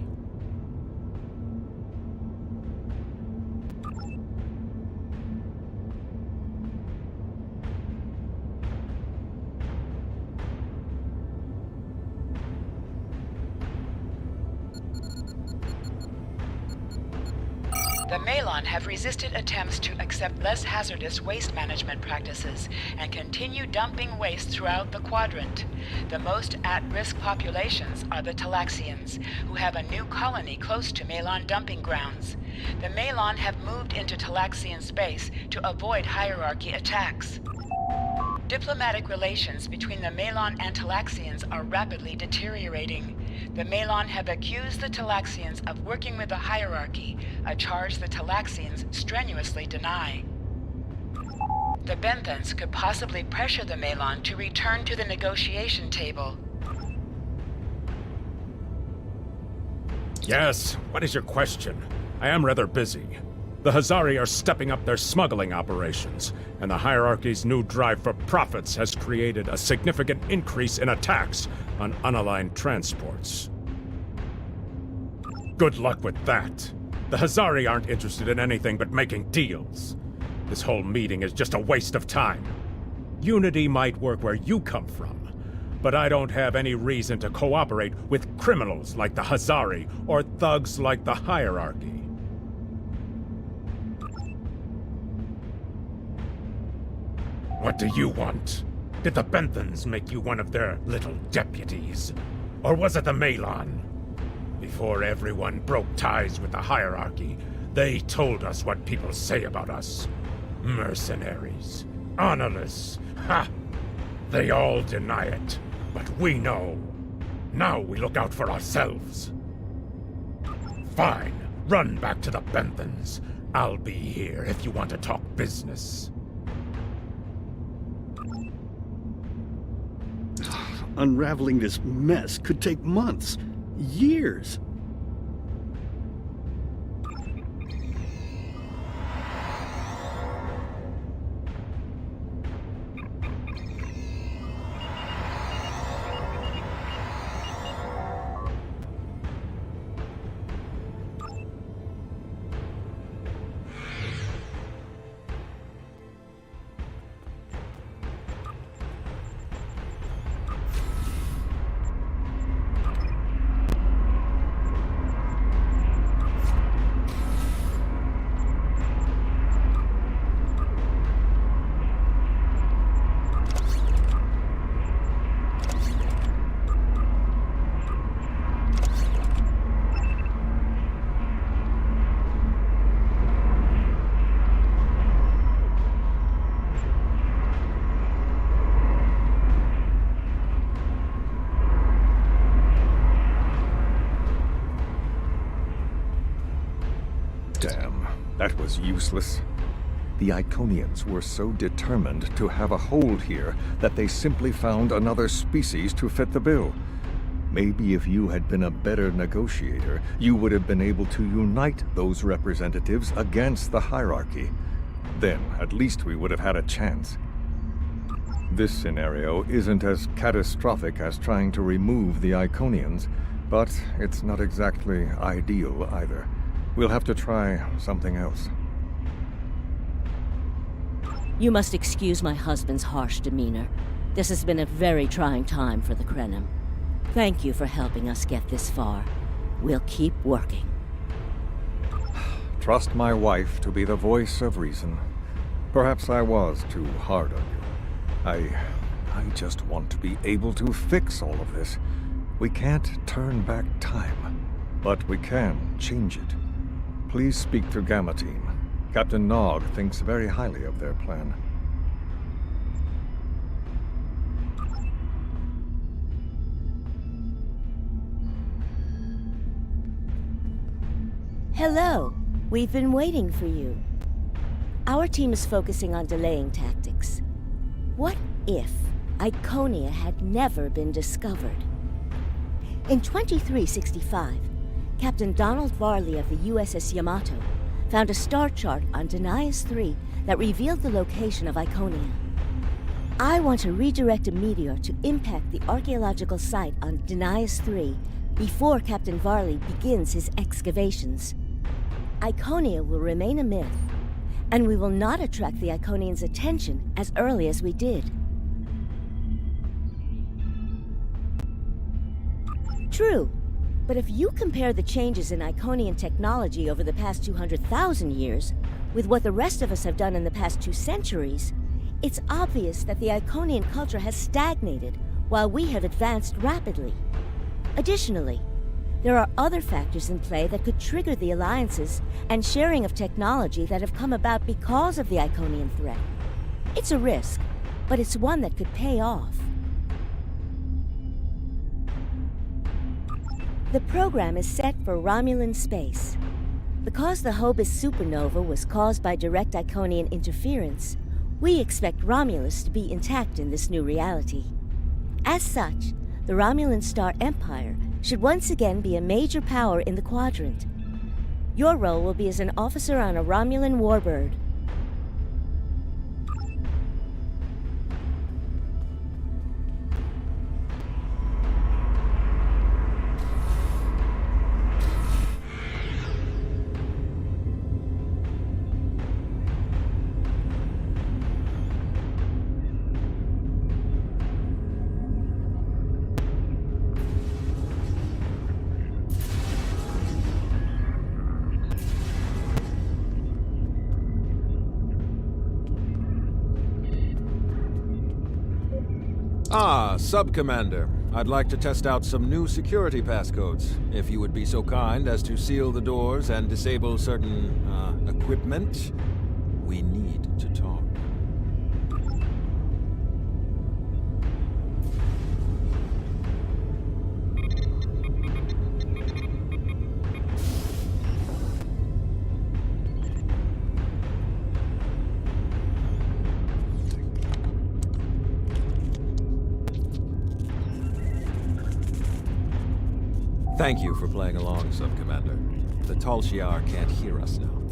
The Malon have resisted attempts to accept less hazardous waste management practices and continue dumping waste throughout the quadrant. The most at-risk populations are the Talaxians, who have a new colony close to Malon dumping grounds. The Malon have moved into Talaxian space to avoid hierarchy attacks. Diplomatic relations between the Malon and Talaxians are rapidly deteriorating. The Malon have accused the Talaxians of working with the hierarchy, a charge the Talaxians strenuously deny. The Benthans could possibly pressure the Malon to return to the negotiation table. Yes, what is your question? I am rather busy. The Hazari are stepping up their smuggling operations, and the hierarchy's new drive for profits has created a significant increase in attacks on unaligned transports. Good luck with that. The Hazari aren't interested in anything but making deals. This whole meeting is just a waste of time. Unity might work where you come from, but I don't have any reason to cooperate with criminals like the Hazari or thugs like the hierarchy. What do you want? Did the Benthans make you one of their little deputies? Or was it the Malon? Before everyone broke ties with the hierarchy, they told us what people say about us. Mercenaries. Honorless. Ha! They all deny it, but we know. Now we look out for ourselves. Fine. Run back to the Benthans. I'll be here if you want to talk business. Unraveling this mess could take months, years. Damn, that was useless. The Iconians were so determined to have a hold here that they simply found another species to fit the bill. Maybe if you had been a better negotiator, you would have been able to unite those representatives against the hierarchy. Then, at least we would have had a chance. This scenario isn't as catastrophic as trying to remove the Iconians, but it's not exactly ideal either. We'll have to try something else. You must excuse my husband's harsh demeanor. This has been a very trying time for the Krenim. Thank you for helping us get this far. We'll keep working. Trust my wife to be the voice of reason. Perhaps I was too hard on you. I just want to be able to fix all of this. We can't turn back time, but we can change it. Please speak to Gamma Team. Captain Nog thinks very highly of their plan. Hello. We've been waiting for you. Our team is focusing on delaying tactics. What if Iconia had never been discovered? In 2365, Captain Donald Varley of the USS Yamato found a star chart on Denias 3 that revealed the location of Iconia. I want to redirect a meteor to impact the archaeological site on Denias 3 before Captain Varley begins his excavations. Iconia will remain a myth, and we will not attract the Iconians' attention as early as we did. True, but if you compare the changes in Iconian technology over the past 200,000 years with what the rest of us have done in the past 2 centuries, it's obvious that the Iconian culture has stagnated while we have advanced rapidly. Additionally, there are other factors in play that could trigger the alliances and sharing of technology that have come about because of the Iconian threat. It's a risk, but it's one that could pay off. The program is set for Romulan space. Because the Hobus supernova was caused by direct Iconian interference, we expect Romulus to be intact in this new reality. As such, the Romulan Star Empire should once again be a major power in the quadrant. Your role will be as an officer on a Romulan warbird. Ah, Sub-Commander. I'd like to test out some new security passcodes, if you would be so kind as to seal the doors and disable certain, equipment. We need to talk. Thank you for playing along, Sub-Commander. The Tal Shiar can't hear us now.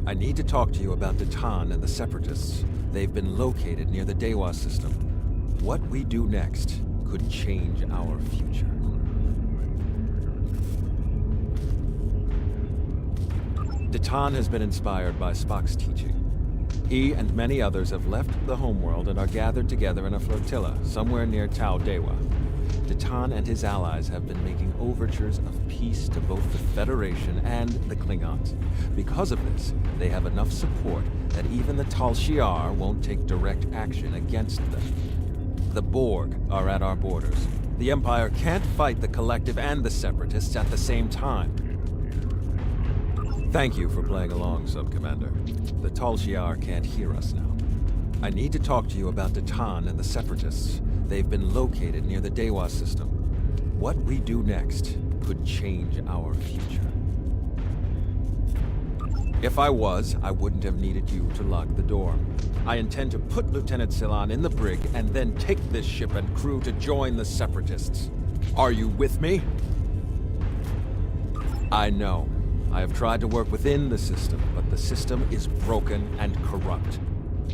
I need to talk to you about the Tan and the Separatists. They've been located near the Dewa system. What we do next could change our future. Detan has been inspired by Spock's teaching. He and many others have left the homeworld and are gathered together in a flotilla somewhere near Tau Dewa. Detan and his allies have been making overtures of peace to both the Federation and the Klingons. Because of this, they have enough support that even the Tal Shiar won't take direct action against them. The Borg are at our borders. The Empire can't fight the Collective and the Separatists at the same time. Thank you for playing along, Sub-Commander. The Tal Shiar can't hear us now. I need to talk to you about Detan and the Separatists. They've been located near the Dewa system. What we do next could change our future. If I wouldn't have needed you to lock the door. I intend to put Lieutenant Silan in the brig and then take this ship and crew to join the Separatists. Are you with me? I know. I have tried to work within the system, but the system is broken and corrupt.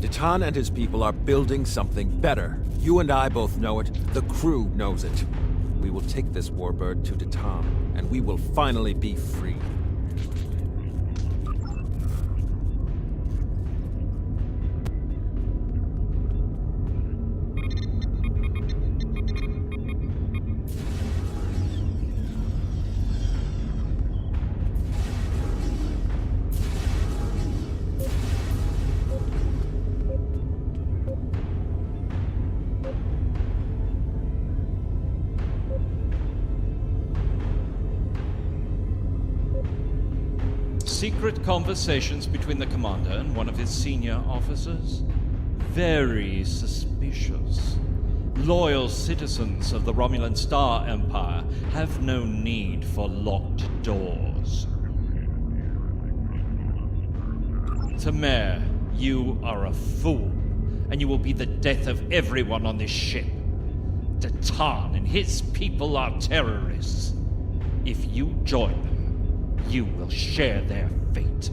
Titan and his people are building something better. You and I both know it. The crew knows it. We will take this warbird to Titan, and we will finally be free. Secret conversations between the commander and one of his senior officers? Very suspicious. Loyal citizens of the Romulan Star Empire have no need for locked doors. Tamer, you are a fool, and you will be the death of everyone on this ship. Titan and his people are terrorists. If you join them, you will share their fate.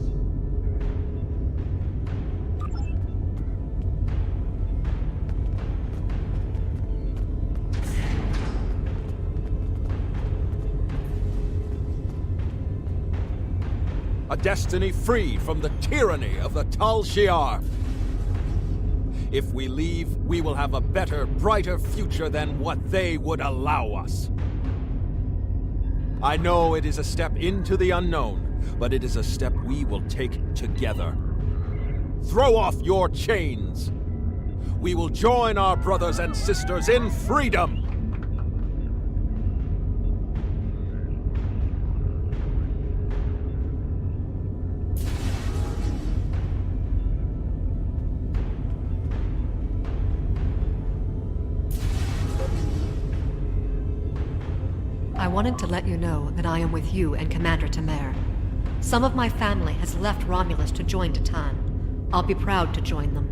A destiny free from the tyranny of the Tal Shiar. If we leave, we will have a better, brighter future than what they would allow us. I know it is a step into the unknown, but it is a step we will take together. Throw off your chains. We will join our brothers and sisters in freedom. I wanted to let you know that I am with you and Commander Tamer. Some of my family has left Romulus to join Titan. I'll be proud to join them.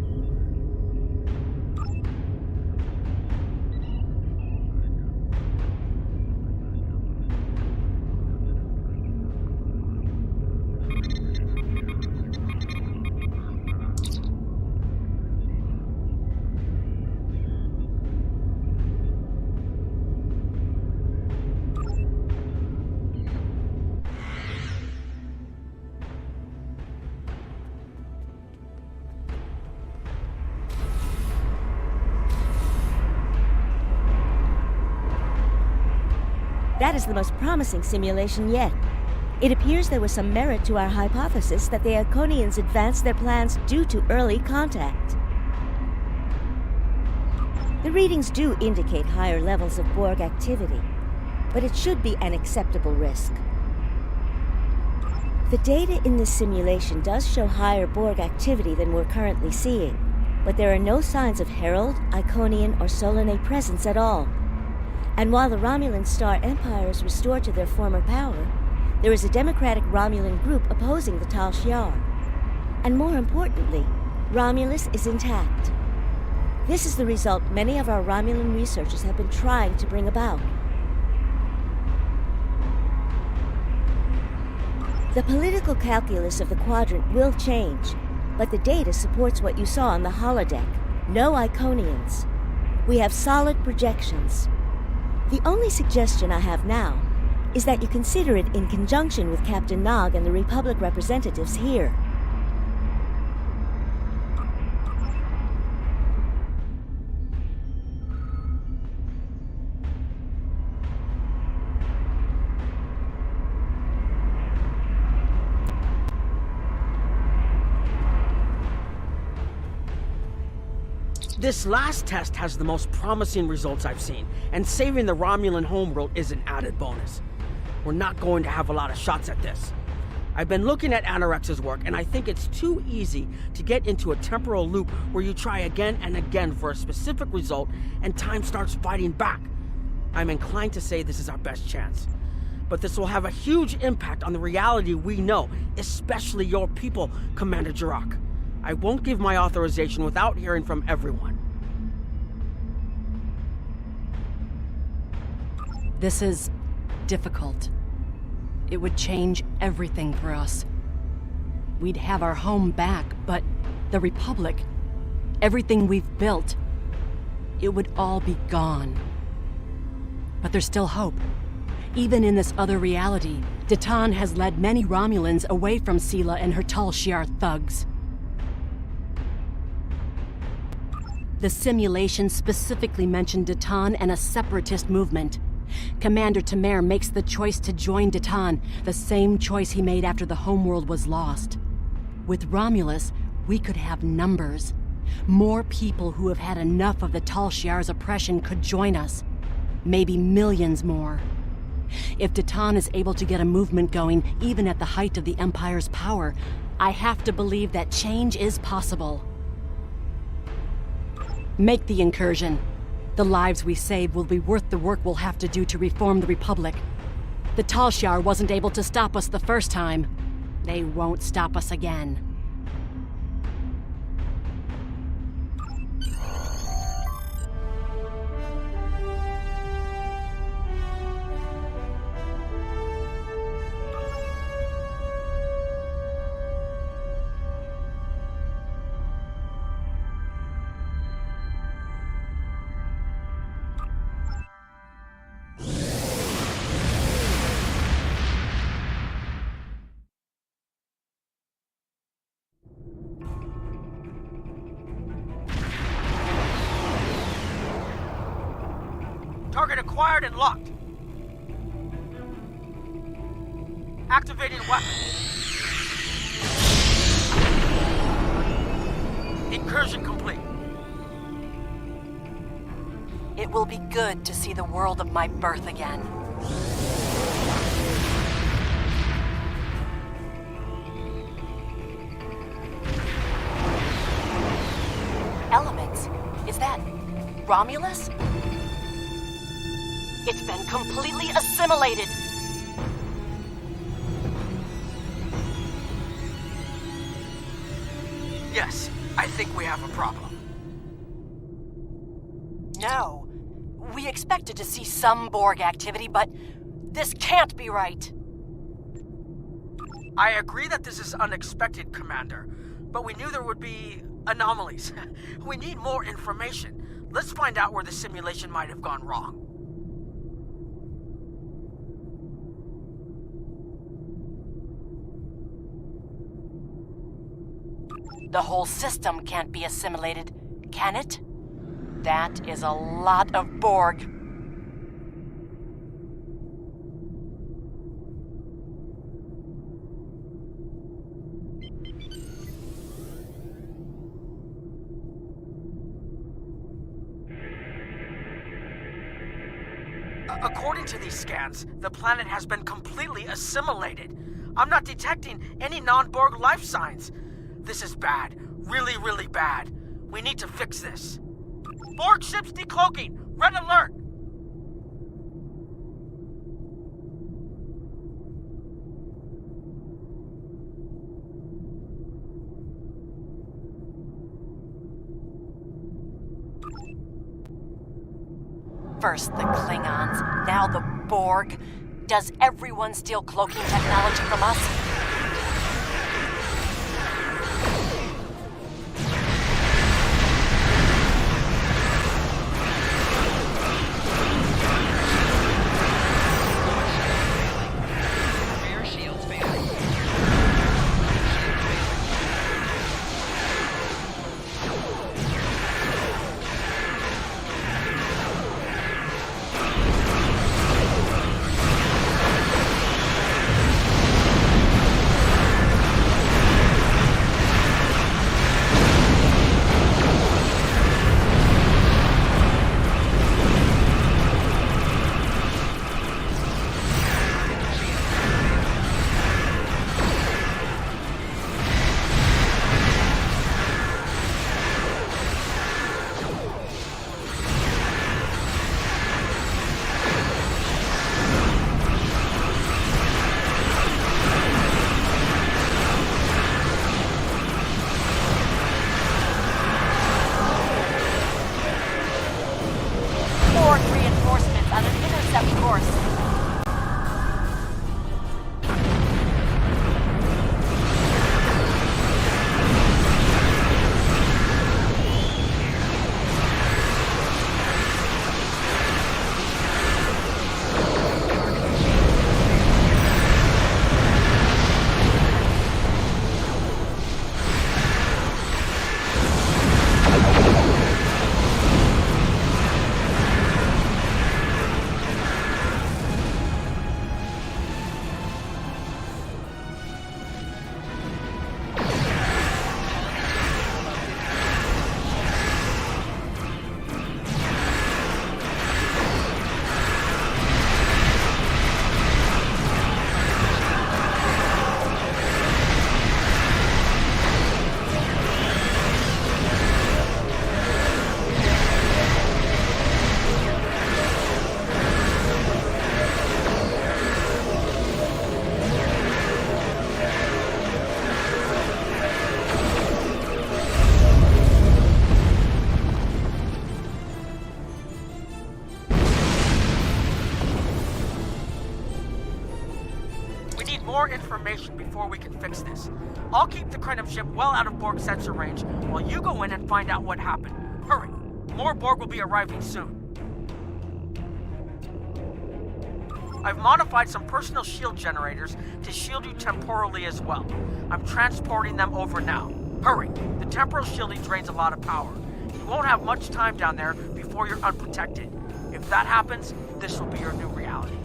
That is the most promising simulation yet. It appears there was some merit to our hypothesis that the Iconians advanced their plans due to early contact. The readings do indicate higher levels of Borg activity, but it should be an acceptable risk. The data in this simulation does show higher Borg activity than we're currently seeing, but there are no signs of Herald, Iconian, or Solanae presence at all. And while the Romulan Star Empire is restored to their former power, there is a democratic Romulan group opposing the Tal Shiar. And more importantly, Romulus is intact. This is the result many of our Romulan researchers have been trying to bring about. The political calculus of the Quadrant will change, but the data supports what you saw on the holodeck. No Iconians. We have solid projections. The only suggestion I have now is that you consider it in conjunction with Captain Nog and the Republic representatives here. This last test has the most promising results I've seen, and saving the Romulan homeworld is an added bonus. We're not going to have a lot of shots at this. I've been looking at Anorex's work, and I think it's too easy to get into a temporal loop where you try again and again for a specific result, and time starts fighting back. I'm inclined to say this is our best chance. But this will have a huge impact on the reality we know, especially your people, Commander Jirok. I won't give my authorization without hearing from everyone. This is difficult. It would change everything for us. We'd have our home back, but the Republic, everything we've built, it would all be gone. But there's still hope. Even in this other reality, Datan has led many Romulans away from Sela and her Tal Shiar thugs. The simulation specifically mentioned Datan and a separatist movement. Commander Tamer makes the choice to join Datan, the same choice he made after the homeworld was lost. With Romulus, we could have numbers. More people who have had enough of the Tal Shiar's oppression could join us. Maybe millions more. If Datan is able to get a movement going, even at the height of the Empire's power, I have to believe that change is possible. Make the incursion. The lives we save will be worth the work we'll have to do to reform the Republic. The Tal Shiar wasn't able to stop us the first time. They won't stop us again. Target acquired and locked. Activating weapon. Incursion complete. It will be good to see the world of my birth again. Elements? Is that Romulus? It's been completely assimilated. Yes, I think we have a problem. No. We expected to see some Borg activity, but this can't be right. I agree that this is unexpected, Commander, but we knew there would be anomalies. We need more information. Let's find out where the simulation might have gone wrong. The whole system can't be assimilated, can it? That is a lot of Borg. According to these scans, the planet has been completely assimilated. I'm not detecting any non-Borg life signs. This is bad. Really, really bad. We need to fix this. Borg ships decloaking! Red alert! First the Klingons, now the Borg. Does everyone steal cloaking technology from us? information before we can fix this. I'll keep the Krenim ship well out of Borg sensor range while you go in and find out what happened. Hurry. More Borg will be arriving soon. I've modified some personal shield generators to shield you temporally as well. I'm transporting them over now. Hurry. The temporal shielding drains a lot of power. You won't have much time down there before you're unprotected. If that happens, this will be your new reality.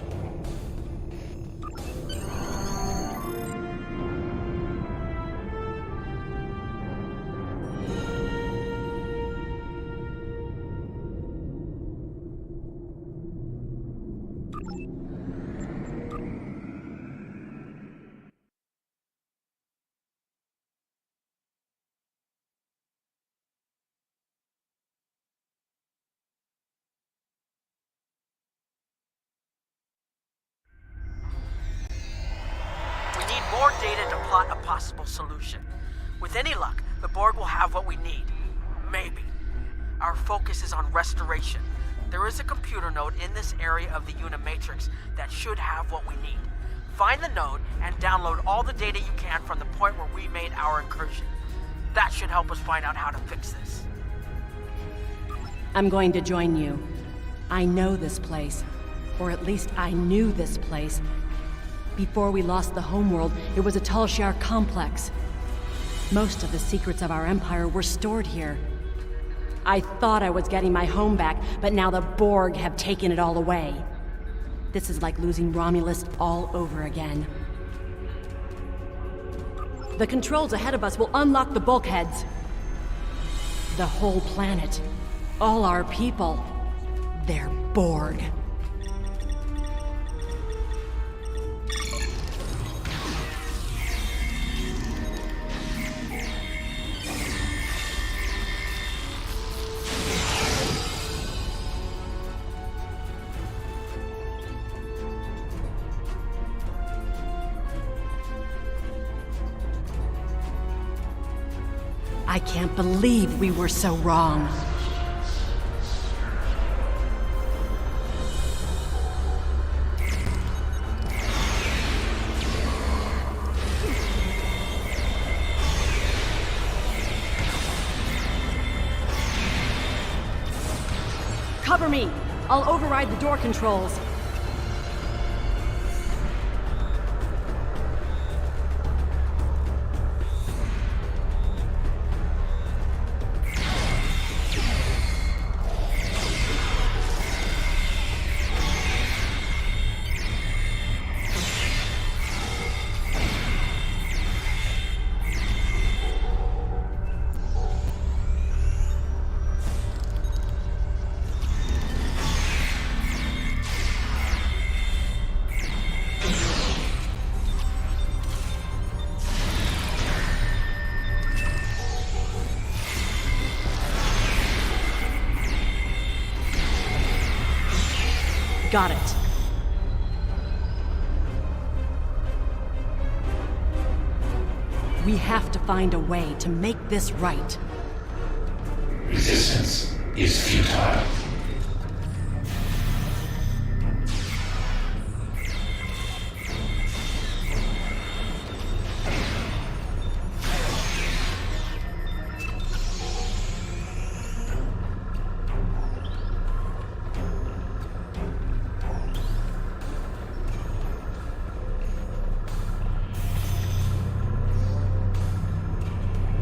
More data to plot a possible solution. With any luck, the Borg will have what we need. Maybe. Our focus is on restoration. There is a computer node in this area of the Unimatrix that should have what we need. Find the node and download all the data you can from the point where we made our incursion. That should help us find out how to fix this. I'm going to join you. I know this place. Or at least I knew this place. Before we lost the homeworld, it was a Tal Shiar complex. Most of the secrets of our empire were stored here. I thought I was getting my home back, but now the Borg have taken it all away. This is like losing Romulus all over again. The controls ahead of us will unlock the bulkheads. The whole planet. All our people. They're Borg. I can't believe we were so wrong. Cover me! I'll override the door controls. Got it. We have to find a way to make this right. Resistance is futile.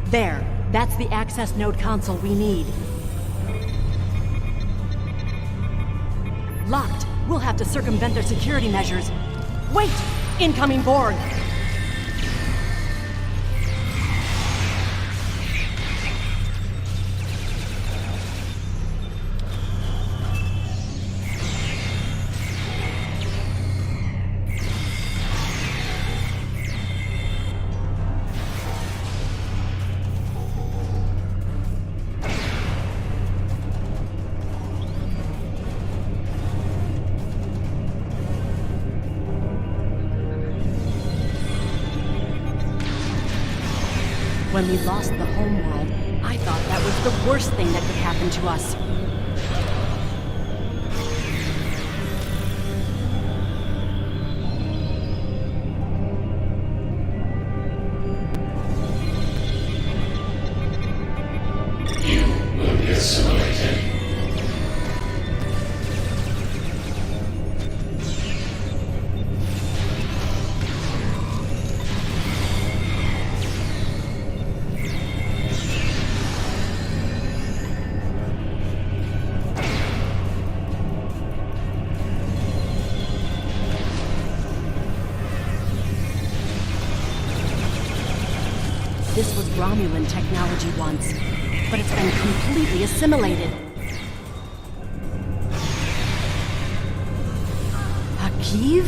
There. That's the access node console we need. Locked. We'll have to circumvent their security measures. Wait! Incoming Borg! When we lost the homeworld, I thought that was the worst thing that could happen to us. Romulan technology once, but it's been completely assimilated. Akiv?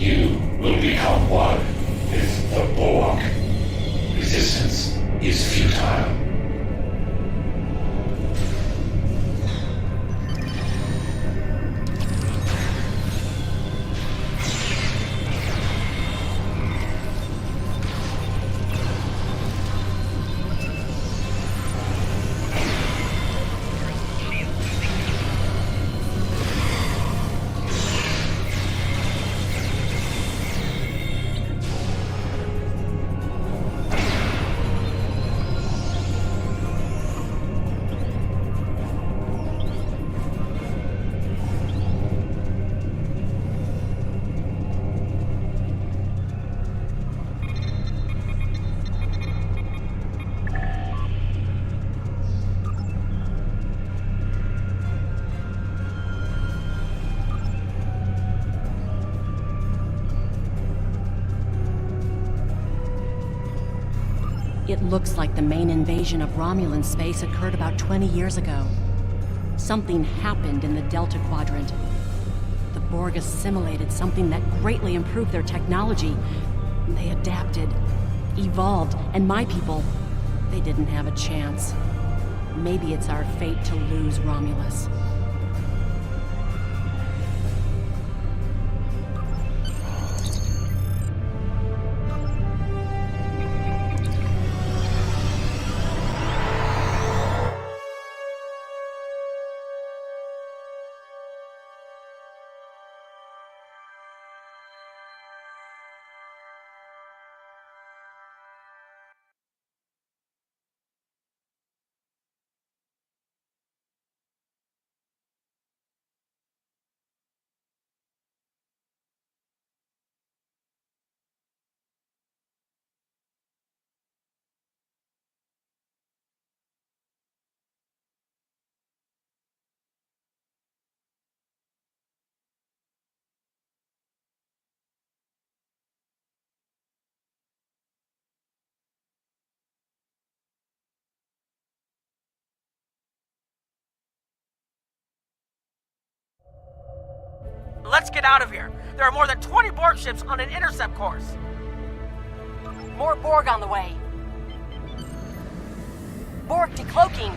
You will become one with the Borg. Resistance is futile. It looks like the main invasion of Romulan space occurred about 20 years ago. Something happened in the Delta Quadrant. The Borg assimilated something that greatly improved their technology. They adapted, evolved, and my people, they didn't have a chance. Maybe it's our fate to lose Romulus. Let's get out of here. There are more than 20 Borg ships on an intercept course. More Borg on the way. Borg decloaking.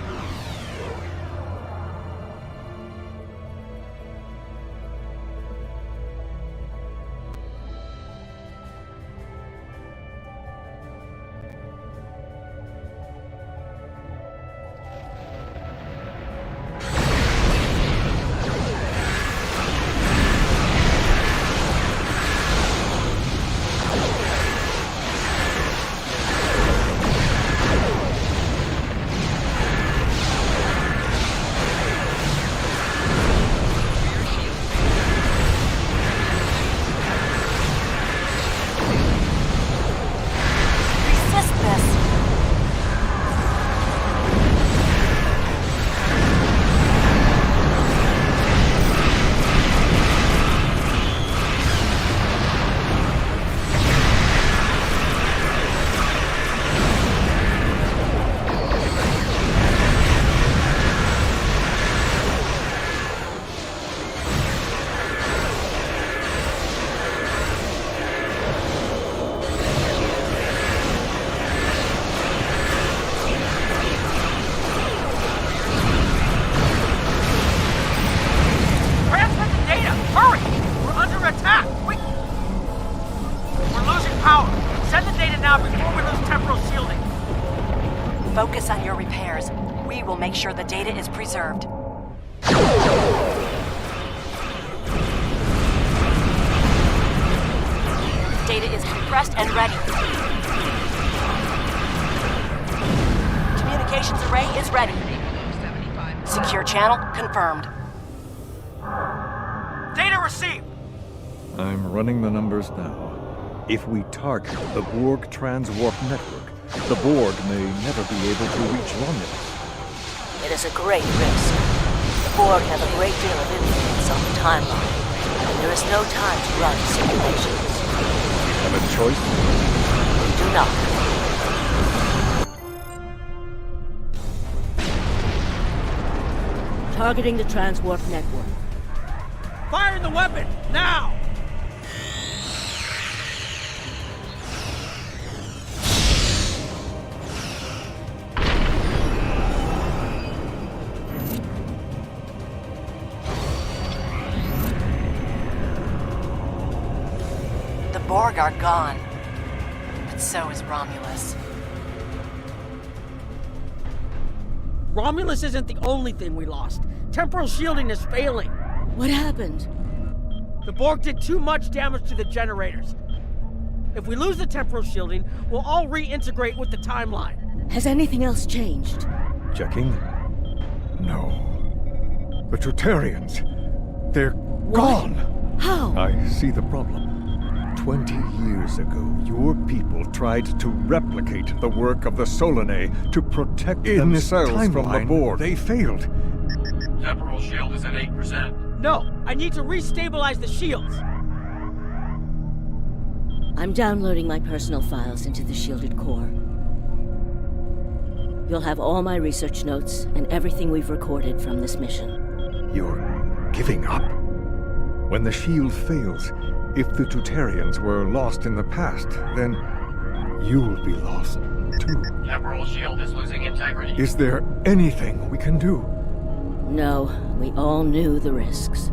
Focus on your repairs. We will make sure the data is preserved. Data is compressed and ready. Communications array is ready. Secure channel confirmed. Data received! I'm running the numbers now. If we target the Borg transwarp network, the Borg may never be able to reach Romulus. It is a great risk. The Borg have a great deal of influence on the timeline, and there is no time to run simulations. Have a choice? Do not. Targeting the transwarp network. Fire the weapon, now! The Borg are gone, but so is Romulus. Romulus isn't the only thing we lost. Temporal shielding is failing. What happened? The Borg did too much damage to the generators. If we lose the temporal shielding, we'll all reintegrate with the timeline. Has anything else changed? Checking. No. The Tutarians. They're gone. How? I see the problem. 20 years ago, your people tried to replicate the work of the Solanae to protect themselves from the Borg. They failed. Temporal shield is at 8%. No, I need to restabilize the shields. I'm downloading my personal files into the shielded core. You'll have all my research notes and everything we've recorded from this mission. You're giving up? When the shield fails, if the Tutarians were lost in the past, then you'll be lost too. Temporal shield is losing integrity. Is there anything we can do? No, we all knew the risks.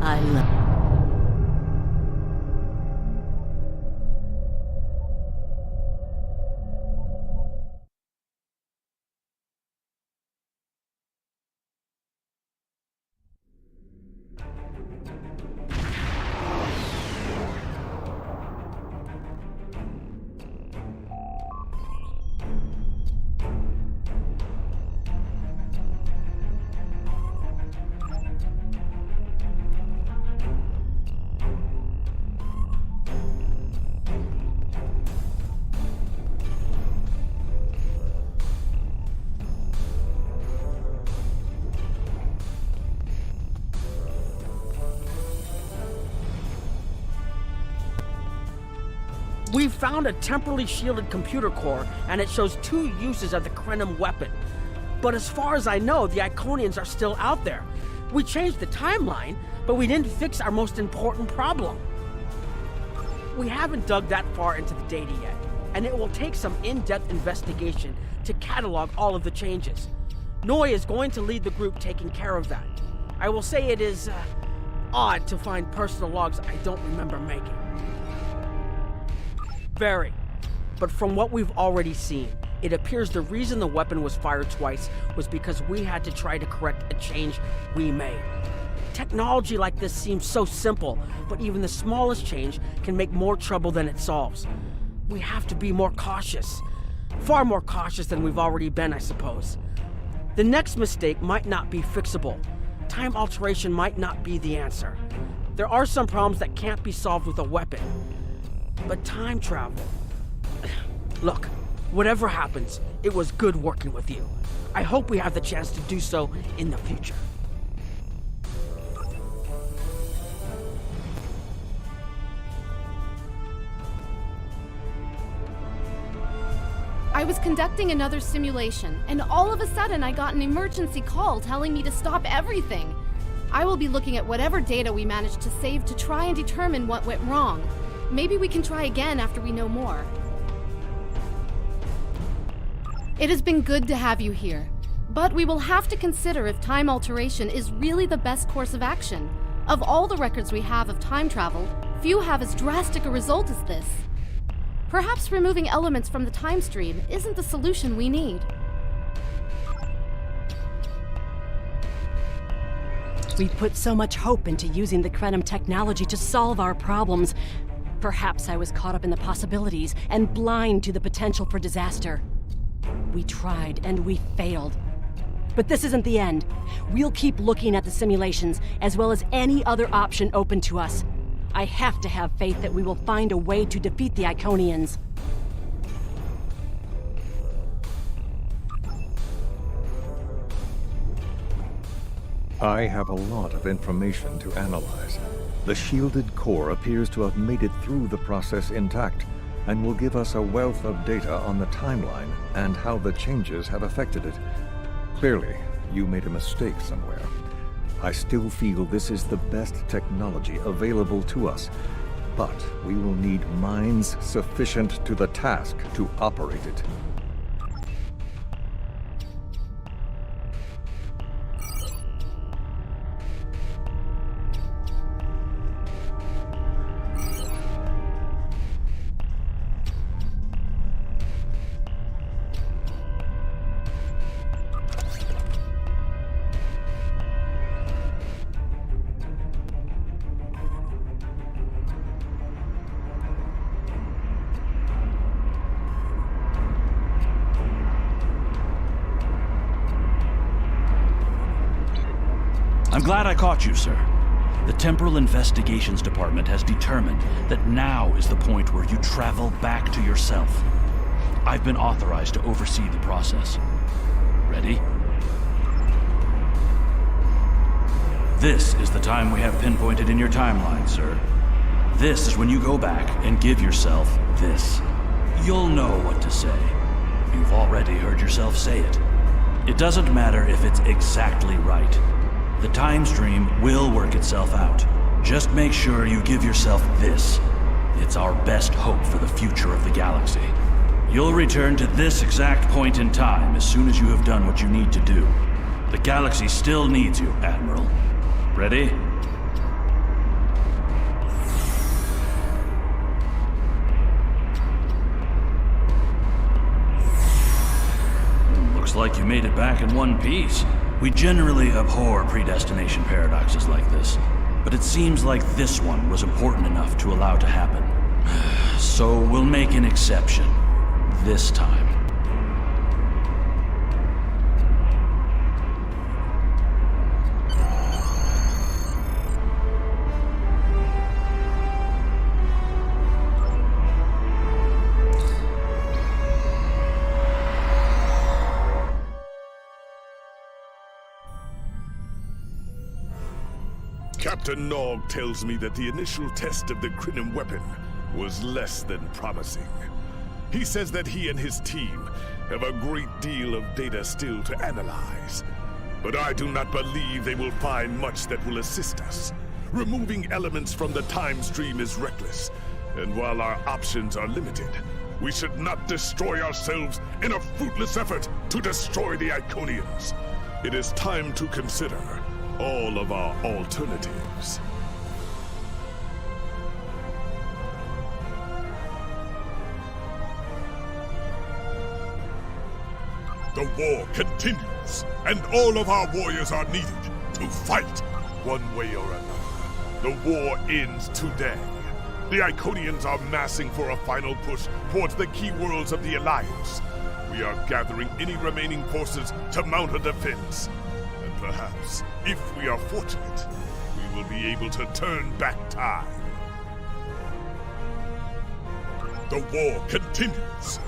I love... We've found a temporally shielded computer core, and it shows 2 uses of the Krenim weapon. But as far as I know, the Iconians are still out there. We changed the timeline, but we didn't fix our most important problem. We haven't dug that far into the data yet, and it will take some in-depth investigation to catalog all of the changes. Noi is going to lead the group taking care of that. I will say it is odd to find personal logs I don't remember making. Very. But from what we've already seen, it appears the reason the weapon was fired twice was because we had to try to correct a change we made. Technology like this seems so simple, but even the smallest change can make more trouble than it solves. We have to be more cautious. Far more cautious than we've already been, I suppose. The next mistake might not be fixable. Time alteration might not be the answer. There are some problems that can't be solved with a weapon. But time travel... Look, whatever happens, it was good working with you. I hope we have the chance to do so in the future. I was conducting another simulation, and all of a sudden I got an emergency call telling me to stop everything. I will be looking at whatever data we managed to save to try and determine what went wrong. Maybe we can try again after we know more. It has been good to have you here, but we will have to consider if time alteration is really the best course of action. Of all the records we have of time travel, few have as drastic a result as this. Perhaps removing elements from the time stream isn't the solution we need. We put so much hope into using the Krenim technology to solve our problems. Perhaps I was caught up in the possibilities and blind to the potential for disaster. We tried and we failed. But this isn't the end. We'll keep looking at the simulations as well as any other option open to us. I have to have faith that we will find a way to defeat the Iconians. I have a lot of information to analyze. The shielded core appears to have made it through the process intact, and will give us a wealth of data on the timeline and how the changes have affected it. Clearly, you made a mistake somewhere. I still feel this is the best technology available to us, but we will need minds sufficient to the task to operate it. I'm glad I caught you, sir. The Temporal Investigations Department has determined that now is the point where you travel back to yourself. I've been authorized to oversee the process. Ready? This is the time we have pinpointed in your timeline, sir. This is when you go back and give yourself this. You'll know what to say. You've already heard yourself say it. It doesn't matter if it's exactly right. The time stream will work itself out. Just make sure you give yourself this. It's our best hope for the future of the galaxy. You'll return to this exact point in time as soon as you have done what you need to do. The galaxy still needs you, Admiral. Ready? Looks like you made it back in one piece. We generally abhor predestination paradoxes like this, but it seems like this one was important enough to allow to happen. So we'll make an exception. This time. Captain Nog tells me that the initial test of the Krynim weapon was less than promising. He says that he and his team have a great deal of data still to analyze. But I do not believe they will find much that will assist us. Removing elements from the time stream is reckless, and while our options are limited, we should not destroy ourselves in a fruitless effort to destroy the Iconians. It is time to consider all of our alternatives. The war continues, and all of our warriors are needed to fight one way or another. The war ends today. The Iconians are massing for a final push towards the key worlds of the Alliance. We are gathering any remaining forces to mount a defense. And perhaps, if we are fortunate, we will be able to turn back time. The war continues,